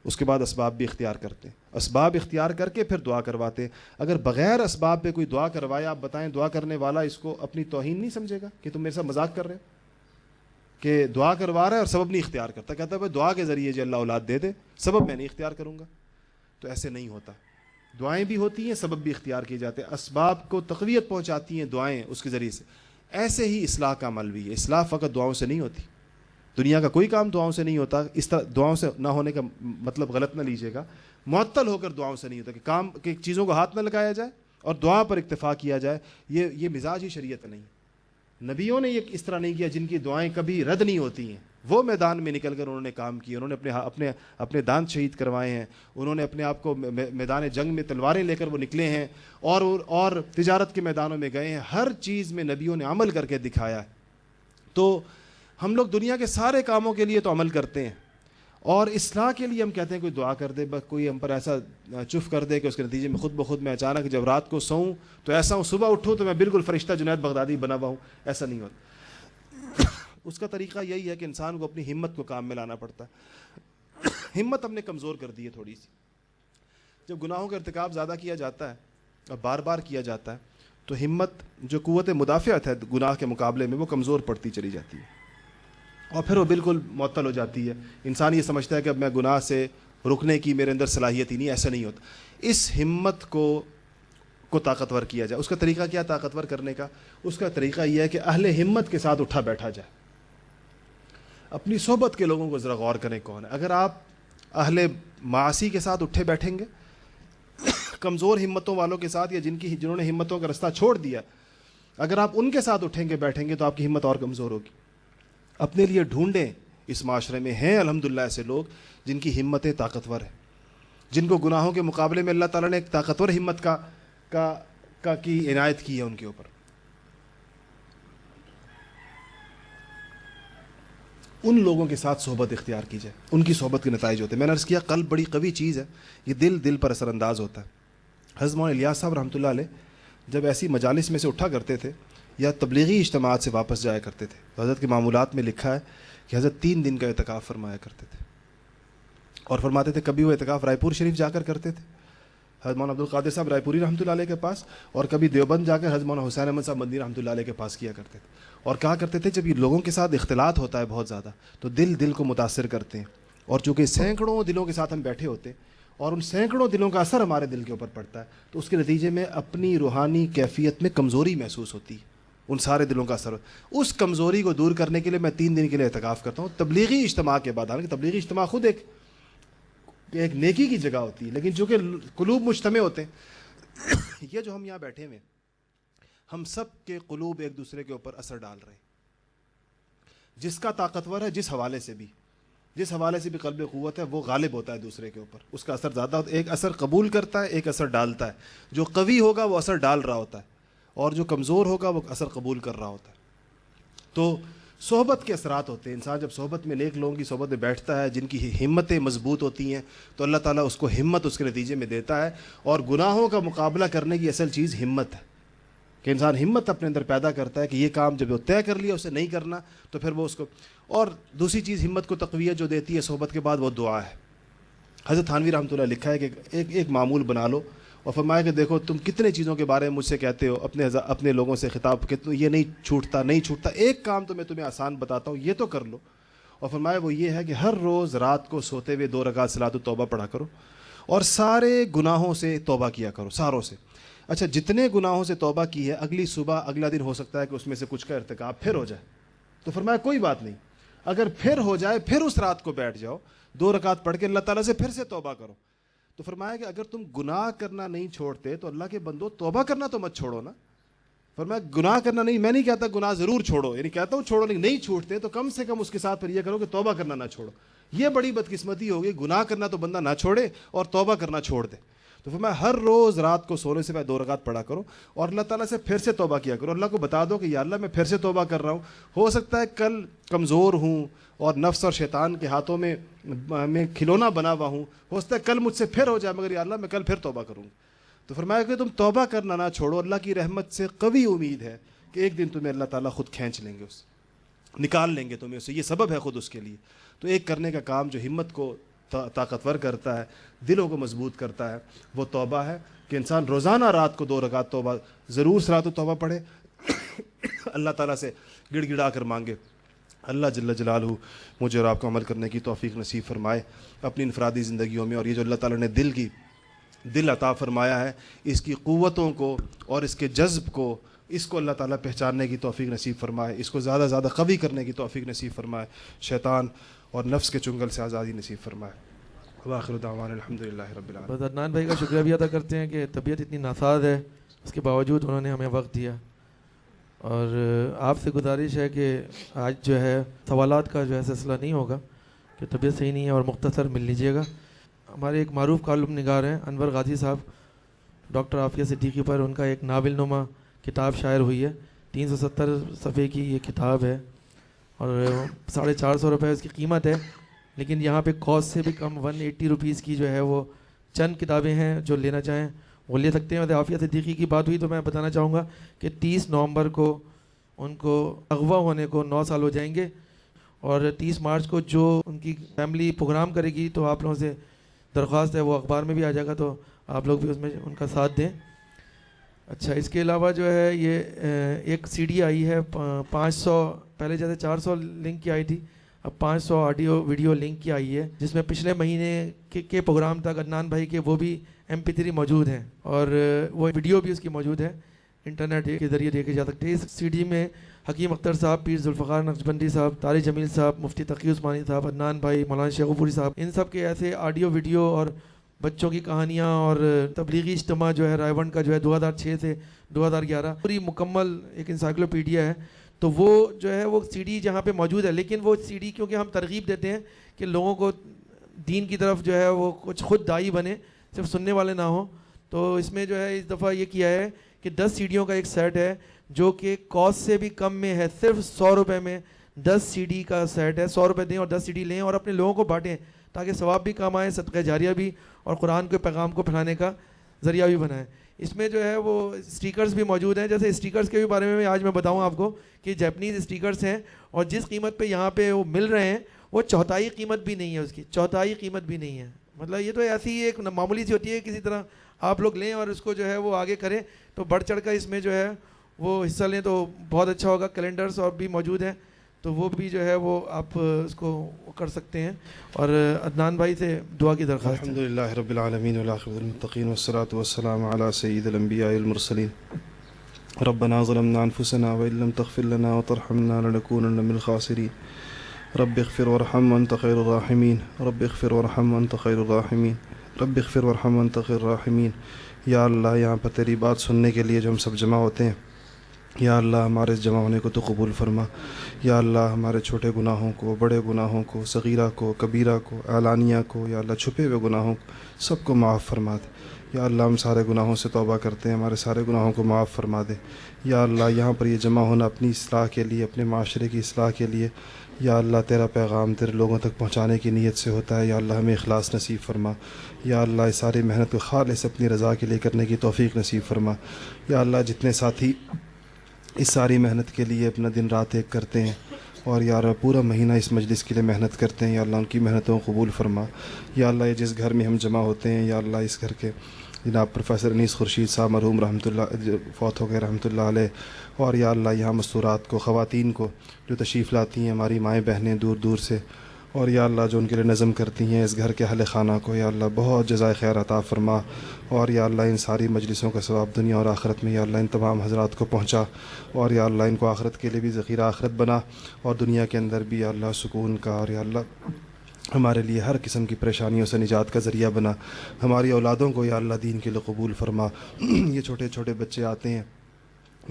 اس کے بعد اسباب بھی اختیار کرتے ہیں, اسباب اختیار کر کے پھر دعا کرواتے ہیں. اگر بغیر اسباب پہ کوئی دعا کروائے, آپ بتائیں دعا کرنے والا اس کو اپنی توہین نہیں سمجھے گا کہ تم میرے ساتھ مذاق کر رہے ہو, کہ دعا کروا رہا ہے اور سبب نہیں اختیار کرتا. کہتا ہے بھائی دعا کے ذریعے جو اللہ اولاد دے دے, سبب میں نہیں اختیار کروں گا. تو ایسے نہیں ہوتا. دعائیں بھی ہوتی ہیں, سبب بھی اختیار کیے جاتے ہیں. اسباب کو تقویت پہنچاتی ہیں دعائیں اس کے ذریعے سے. ایسے ہی اصلاح کا عمل بھی ہے. اصلاح فقط دعاؤں سے نہیں ہوتی. دنیا کا کوئی کام دعاؤں سے نہیں ہوتا. اس طرح دعاؤں سے نہ ہونے کا مطلب غلط نہ لیجیے گا, معطل ہو کر دعاؤں سے نہیں ہوتا, کہ کام کی چیزوں کو ہاتھ نہ لگایا جائے اور دعا پر اکتفا کیا جائے. یہ مزاج ہی شریعت نہیں. نبیوں نے یہ اس طرح نہیں کیا جن کی دعائیں کبھی رد نہیں ہوتی ہیں. وہ میدان میں نکل کر انہوں نے کام کیے, انہوں نے اپنے دانت شہید کروائے ہیں, انہوں نے اپنے آپ کو میدان جنگ میں تلواریں لے کر وہ نکلے ہیں, اور تجارت کے میدانوں میں گئے ہیں. ہر چیز میں نبیوں نے عمل کر کے دکھایا ہے. تو ہم لوگ دنیا کے سارے کاموں کے لیے تو عمل کرتے ہیں, اور اصلاح کے لیے ہم کہتے ہیں کوئی دعا کر دے, بس کوئی ہم پر ایسا چف کر دے کہ اس کے نتیجے میں خود بخود میں اچانک جب رات کو سوؤں تو ایسا ہوں, صبح اٹھوں تو میں بالکل فرشتہ جنید بغدادی بنا ہوا ہوں. ایسا نہیں ہوتا. اس کا طریقہ یہی ہے کہ انسان کو اپنی ہمت کو کام میں لانا پڑتا ہے. ہمت ہم نے کمزور کر دی ہے تھوڑی سی. جب گناہوں کا ارتکاب زیادہ کیا جاتا ہے اور بار بار کیا جاتا ہے تو ہمت جو قوت مدافعت ہے گناہ کے مقابلے میں وہ کمزور پڑتی چلی جاتی ہے, اور پھر وہ بالکل معطل ہو جاتی ہے. انسان یہ سمجھتا ہے کہ اب میں گناہ سے رکنے کی میرے اندر صلاحیت ہی نہیں. ایسا نہیں ہوتا. اس ہمت کو طاقتور کیا جائے. اس کا طریقہ کیا طاقتور کرنے کا؟ اس کا طریقہ یہ ہے کہ اہل ہمت کے ساتھ اٹھا بیٹھا جائے. اپنی صحبت کے لوگوں کو ذرا غور کریں کون ہے. اگر آپ اہل معاصی کے ساتھ اٹھے بیٹھیں گے, کمزور ہمتوں والوں کے ساتھ, یا جنہوں نے ہمتوں کا رستہ چھوڑ دیا, اگر آپ ان کے ساتھ اٹھیں گے بیٹھیں گے تو آپ کی ہمت اور کمزور ہوگی. اپنے لیے ڈھونڈیں. اس معاشرے میں ہیں الحمدللہ ایسے لوگ جن کی ہمتیں طاقتور ہیں, جن کو گناہوں کے مقابلے میں اللہ تعالیٰ نے ایک طاقتور ہمت کی عنایت کی ہے ان کے اوپر. ان لوگوں کے ساتھ صحبت اختیار کی جائے, ان کی صحبت کے نتائج ہوتے ہیں. میں نے عرض کیا قلب بڑی قوی چیز ہے, یہ دل پر اثر انداز ہوتا ہے. حضرت مولانا الیاس صاحب رحمۃ اللہ علیہ جب ایسی مجالس میں سے اٹھا کرتے تھے یا تبلیغی اجتماعات سے واپس جایا کرتے تھے, تو حضرت کے معمولات میں لکھا ہے کہ حضرت 3 دن کا اعتکاف فرمایا کرتے تھے, اور فرماتے تھے کبھی وہ اعتکاف رائے پور شریف جا کر کرتے تھے حضرت مولانا عبدالقادر صاحب رائے پوری رحمۃ اللہ علیہ کے پاس, اور کبھی دیوبند جا کر حضرت مولانا حسین احمد صاحب مدنی رحمۃ اللہ علیہ کے پاس کیا کرتے تھے. اور کہا کرتے تھے جب یہ لوگوں کے ساتھ اختلاط ہوتا ہے بہت زیادہ تو دل کو متاثر کرتے ہیں, اور چونکہ سینکڑوں دلوں کے ساتھ ہم بیٹھے ہوتے ہیں اور ان سینکڑوں دلوں کا اثر ہمارے دل کے اوپر پڑتا ہے, تو اس کے نتیجے میں اپنی روحانی کیفیت میں کمزوری محسوس ہوتی ہے, ان سارے دلوں کا اثر. اس کمزوری کو دور کرنے کے لیے میں 3 دن کے لیے اعتکاف کرتا ہوں تبلیغی اجتماع کے بعد. حالانکہ تبلیغی اجتماع خود ایک نیکی کی جگہ ہوتی ہے, لیکن چونکہ قلوب مجتمع ہوتے ہیں, یہ جو ہم یہاں بیٹھے ہوئے ہم سب کے قلوب ایک دوسرے کے اوپر اثر ڈال رہے ہیں. جس کا طاقتور ہے جس حوالے سے بھی قلب قوت ہے وہ غالب ہوتا ہے دوسرے کے اوپر, اس کا اثر زیادہ ہوتا ہے. ایک اثر قبول کرتا ہے, ایک اثر ڈالتا ہے. جو قوی ہوگا وہ اثر ڈال رہا ہوتا ہے, اور جو کمزور ہوگا وہ اثر قبول کر رہا ہوتا ہے. تو صحبت کے اثرات ہوتے ہیں. انسان جب صحبت میں نیک لوگوں کی صحبت میں بیٹھتا ہے جن کی ہمتیں مضبوط ہوتی ہیں تو اللہ تعالیٰ اس کو ہمت اس کے نتیجے میں دیتا ہے. اور گناہوں کا مقابلہ کرنے کی اصل چیز ہمت ہے, کہ انسان ہمت اپنے اندر پیدا کرتا ہے کہ یہ کام جب وہ طے کر لیا اسے نہیں کرنا تو پھر وہ اس کو. اور دوسری چیز ہمت کو تقویت جو دیتی ہے صحبت کے بعد وہ دعا ہے. حضرت تھانوی رحمۃ اللہ لکھا ہے کہ ایک معمول بنا لو, اور فرمایا کہ دیکھو تم کتنے چیزوں کے بارے میں مجھ سے کہتے ہو, اپنے لوگوں سے خطاب کہ یہ نہیں چھوٹتا, ایک کام تو میں تمہیں آسان بتاتا ہوں, یہ تو کر لو. اور فرمایا وہ یہ ہے کہ ہر روز رات کو سوتے ہوئے 2 رکعت صلاۃ التوبہ پڑھا کرو, اور سارے گناہوں سے توبہ کیا کرو, ساروں سے. اچھا جتنے گناہوں سے توبہ کی ہے اگلی صبح اگلا دن ہو سکتا ہے کہ اس میں سے کچھ کا ارتکاب پھر ہو جائے, تو فرمایا کوئی بات نہیں, اگر پھر ہو جائے پھر اس رات کو بیٹھ جاؤ 2 رکعت پڑھ کے اللہ تعالیٰ سے پھر سے توبہ کرو. تو فرمایا کہ اگر تم گناہ کرنا نہیں چھوڑتے تو اللہ کے بندو توبہ کرنا تو مت چھوڑو نا. فرمایا گناہ کرنا نہیں, میں نہیں کہتا گناہ ضرور چھوڑو, یعنی کہتا ہوں چھوڑو, لیکن نہیں چھوڑتے تو کم سے کم اس کے ساتھ پھر یہ کرو کہ توبہ کرنا نہ چھوڑو. یہ بڑی بدقسمتی ہوگی, گناہ کرنا تو بندہ نہ چھوڑے اور توبہ کرنا چھوڑ دے. تو فرمایا ہر روز رات کو سونے سے پہلے 2 رکعت پڑھا کرو اور اللہ تعالیٰ سے پھر سے توبہ کیا کرو. اللہ کو بتا دو کہ یا اللہ میں پھر سے توبہ کر رہا ہوں, ہو سکتا ہے کل کمزور ہوں اور نفس اور شیطان کے ہاتھوں میں کھلونا بنا ہوا ہوں, ہو سکتا ہے کل مجھ سے پھر ہو جائے, مگر یا اللہ میں کل پھر توبہ کروں گا. تو فرمایا کہ تم توبہ کرنا نہ چھوڑو, اللہ کی رحمت سے قوی امید ہے کہ ایک دن تمہیں اللہ تعالیٰ خود کھینچ لیں گے, اس نکال لیں گے تمہیں, اسے یہ سبب ہے خود اس کے لیے. تو ایک کرنے کا کام جو ہمت کو طاقتور کرتا ہے, دلوں کو مضبوط کرتا ہے, وہ توبہ ہے. کہ انسان روزانہ رات کو 2 رکعت توبہ ضرور صلاۃ التوبہ پڑھے, اللہ تعالیٰ سے گڑ گڑا کر مانگے اللہ جل جلالہ مجھے اور آپ کو عمل کرنے کی توفیق نصیب فرمائے اپنی انفرادی زندگیوں میں. اور یہ جو اللہ تعالیٰ نے دل عطا فرمایا ہے, اس کی قوتوں کو اور اس کے جذب کو, اس کو اللہ تعالیٰ پہچاننے کی توفیق نصیب فرمائے, اس کو زیادہ سے زیادہ قوی کرنے کی توفیق نصیب فرمائے, شیطان اور نفس کے چنگل سے آزادی نصیب فرمائے. وآخر دعوانا الحمدللہ رب العالمین. بس عدنان بھائی کا شکریہ بھی ادا کرتے ہیں کہ طبیعت اتنی ناساز ہے, اس کے باوجود انہوں نے ہمیں وقت دیا. اور آپ سے گزارش ہے کہ آج جو ہے سوالات کا جو ہے سلسلہ نہیں ہوگا, کہ طبیعت صحیح نہیں ہے, اور مختصر مل لیجیے گا. ہمارے ایک معروف کالم نگار ہیں انور غازی صاحب, ڈاکٹر عافیہ صدیقی پر ان کا ایک ناول نما کتاب شائع ہوئی ہے, 370 صفحے کی یہ کتاب ہے, اور 450 روپے اس کی قیمت ہے. لیکن یہاں پہ کاسٹ سے بھی کم 180 روپیز کی جو ہے وہ چند کتابیں ہیں, جو لینا چاہیں وہ لے سکتے ہیں. اور عافیہ صدیقی کی بات ہوئی تو میں بتانا چاہوں گا کہ 30 نومبر کو ان کو اغوا ہونے کو 9 سال ہو جائیں گے, اور 30 مارچ کو جو ان کی فیملی پروگرام کرے گی تو آپ لوگوں سے درخواست ہے, وہ اخبار میں بھی آ جائے گا, تو آپ لوگ بھی اس میں ان کا ساتھ دیں. اچھا, اس کے علاوہ جو ہے یہ ایک سی ڈی آئی ہے 500, پہلے جیسے 400 لنک کی آئی تھی, اب 500 آڈیو ویڈیو لنک کی آئی ہے, جس میں پچھلے مہینے کے پروگرام تک عدنان بھائی کے وہ بھی MP3 موجود ہیں, اور وہ ویڈیو بھی اس کی موجود ہے, انٹرنیٹ کے ذریعے دیکھے جا سکتے ہیں. اس سی ڈی میں حکیم اختر صاحب, پیر ذوالفقار نقشبندی صاحب, طارق جمیل صاحب, مفتی تقی عثمانی صاحب, عدنان بھائی, مولانا شیخ غفوری صاحب, ان سب کے ایسے آڈیو ویڈیو اور بچوں کی کہانیاں اور تبلیغی اجتماع جو ہے رائے ونڈ کا جو ہے 2006 سے 2011 پوری مکمل ایک انسائکلوپیڈیا ہے. تو وہ جو ہے وہ سی ڈی جہاں پہ موجود ہے, لیکن وہ سی ڈی کیونکہ ہم ترغیب دیتے ہیں کہ لوگوں کو دین کی طرف جو ہے وہ کچھ خود داعی بنے, صرف سننے والے نہ ہوں, تو اس میں جو ہے اس دفعہ یہ کیا ہے کہ 10 سی ڈیوں کا ایک سیٹ ہے جو کہ کاسٹ سے بھی کم میں ہے, صرف 100 روپے میں 10 CD کا سیٹ ہے, 100 روپے دیں اور 10 CD لیں اور اپنے لوگوں کو بانٹیں تاکہ ثواب بھی کام آئے, صدقہ جاریہ بھی, اور قرآن کے پیغام کو پھیلانے کا ذریعہ بھی بنائیں. اس میں جو ہے وہ اسٹیکرز بھی موجود ہیں. جیسے اسٹیکرز کے بھی بارے میں آج میں بتاؤں آپ کو کہ جیپنیز اسٹیکرز ہیں اور جس قیمت پہ یہاں پہ وہ مل رہے ہیں وہ چوتھائی قیمت بھی نہیں ہے, اس کی چوتھائی قیمت بھی نہیں ہے. مطلب یہ تو ایسی ایک معمولی سی ہوتی ہے, کسی طرح آپ لوگ لیں اور اس کو جو ہے وہ آگے کریں تو بڑھ چڑھ کر اس میں جو ہے وہ حصہ لیں تو بہت اچھا ہوگا. کیلنڈرز اور بھی موجود ہیں تو وہ بھی جو ہے وہ آپ اس کو کر سکتے ہیں. اور عدنان بھائی سے دعا کی درخواست. الحمدللہ رب العالمین والعاقبۃ للمتقین والصلاة والسلام علی سید الانبیاء والمرسلین. ربنا ظلمنا انفسنا وان لم تغفر لنا وترحمنا لنكونن من الخاسرین. رب اغفر وارحم وانت خیر الراحمین. رب اغفر وارحم وانت خیر الراحمین. رب اغفر وارحم وانت خیر الراحمین. یا اللہ, یہاں پر تیری بات سننے کے لیے جو ہم سب جمع ہوتے ہیں, یا اللہ ہمارے اس جمع ہونے کو تو قبول فرما. یا اللہ ہمارے چھوٹے گناہوں کو, بڑے گناہوں کو, صغیرہ کو, کبیرہ کو, اعلانیہ کو, یا اللہ چھپے ہوئے گناہوں کو سب کو معاف فرما دے. یا اللہ ہم سارے گناہوں سے توبہ کرتے ہیں, ہمارے سارے گناہوں کو معاف فرما دے. یا اللہ یہاں پر یہ جمع ہونا اپنی اصلاح کے لیے, اپنے معاشرے کی اصلاح کے لیے, یا اللہ تیرا پیغام تیرے لوگوں تک پہنچانے کی نیت سے ہوتا ہے. یا اللہ ہمیں اخلاص نصیب فرما. یا اللہ اس ساری محنت کو خالص اپنی رضا کے لیے کرنے کی توفیق نصیب فرما. یا اللہ جتنے ساتھی اس ساری محنت کے لیے اپنا دن رات ایک کرتے ہیں اور یا اللہ پورا مہینہ اس مجلس کے لیے محنت کرتے ہیں, یا اللہ ان کی محنتوں کو قبول فرما. یا اللہ یہ جس گھر میں ہم جمع ہوتے ہیں, یا اللہ اس گھر کے جناب پروفیسر انیس خورشید صاحب مرحوم رحمۃ اللہ فوت ہو گئے رحمۃ اللہ علیہ, اور یا اللہ یہاں مستورات کو, خواتین کو جو تشریف لاتی ہیں, ہماری مائیں بہنیں دور دور سے, اور یا اللہ جو ان کے لیے نظم کرتی ہیں اس گھر کے اہل خانہ کو, یا اللہ بہت جزائے خیر عطا فرما. اور یا اللہ ان ساری مجلسوں کا ثواب دنیا اور آخرت میں یا اللہ ان تمام حضرات کو پہنچا, اور یا اللہ ان کو آخرت کے لیے بھی ذخیرہ آخرت بنا, اور دنیا کے اندر بھی یا اللہ سکون کا, اور یا اللہ ہمارے لیے ہر قسم کی پریشانیوں سے نجات کا ذریعہ بنا. ہماری اولادوں کو یا اللہ دین کے لیے قبول فرما. یہ چھوٹے چھوٹے بچے آتے ہیں,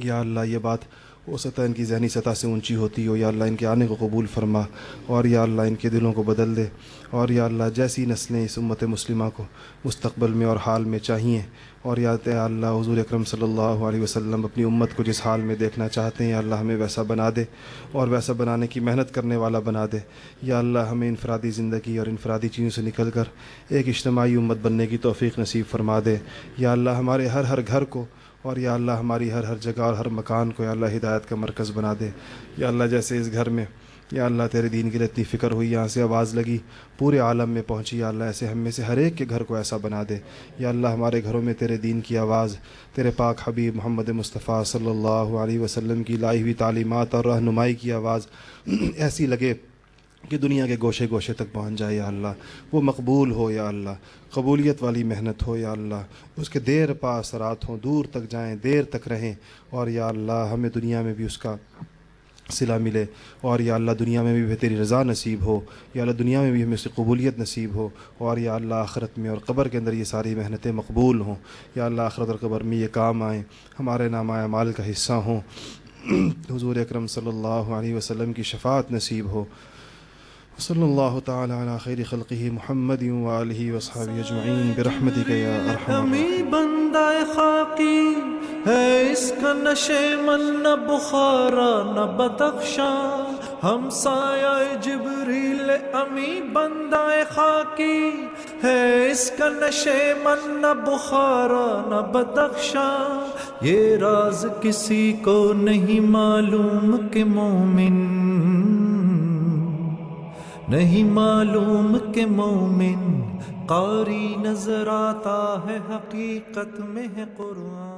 یا اللہ یہ بات وہ سطح ان کی ذہنی سطح سے اونچی ہوتی ہو, یا اللہ ان کے آنے کو قبول فرما, اور یا اللہ ان کے دلوں کو بدل دے. اور یا اللہ جیسی نسلیں اس امت مسلمہ کو مستقبل میں اور حال میں چاہیے, اور یا اللہ حضور اکرم صلی اللہ علیہ وسلم اپنی امت کو جس حال میں دیکھنا چاہتے ہیں, یا اللہ ہمیں ویسا بنا دے اور ویسا بنانے کی محنت کرنے والا بنا دے. یا اللہ ہمیں انفرادی زندگی اور انفرادی چیزوں سے نکل کر ایک اجتماعی امت بننے کی توفیق نصیب فرما دے. یا اللہ ہمارے ہر گھر کو, اور یا اللہ ہماری ہر جگہ اور ہر مکان کو یا اللہ ہدایت کا مرکز بنا دے. یا اللہ جیسے اس گھر میں یا اللہ تیرے دین کے لیے اتنی فکر ہوئی, یہاں سے آواز لگی پورے عالم میں پہنچی, یا اللہ ایسے ہم میں سے ہر ایک کے گھر کو ایسا بنا دے. یا اللہ ہمارے گھروں میں تیرے دین کی آواز, تیرے پاک حبیب محمد مصطفیٰ صلی اللہ علیہ وسلم کی لائی ہوئی تعلیمات اور رہنمائی کی آواز ایسی لگے کہ دنیا کے گوشے گوشے تک پہنچ جائے. یا اللہ وہ مقبول ہو, یا اللہ قبولیت والی محنت ہو, یا اللہ اس کے دیر پا اثرات ہوں, دور تک جائیں, دیر تک رہیں, اور یا اللہ ہمیں دنیا میں بھی اس کا صلہ ملے, اور یا اللہ دنیا میں بھی تیری رضا نصیب ہو, یا اللہ دنیا میں بھی ہمیں اس کی قبولیت نصیب ہو, اور یا اللہ آخرت میں اور قبر کے اندر یہ ساری محنتیں مقبول ہوں. یا اللہ آخرت اور قبر میں یہ کام آئیں, ہمارے نامہ اعمال کا حصہ ہوں, حضور اکرم صلی اللہ علیہ وسلم کی شفاعت نصیب ہو. صلی اللہ تعالی علی خیر خلقہ محمد وآلہ وصحبہ اجمعین برحمتک یا ارحم الراحمین. بندہ خاکی ہے اس کا نشے من, نہ بخارا نہ بدخشاں, ہم سایہ جبریل امی. بندہ خاکی ہے اس کا نشے من, نہ بخارا نہ بدخشاں, یہ راز کسی کو نہیں معلوم کہ مومن, نہیں معلوم کہ مومن قاری نظر آتا ہے, حقیقت میں ہے قرآن.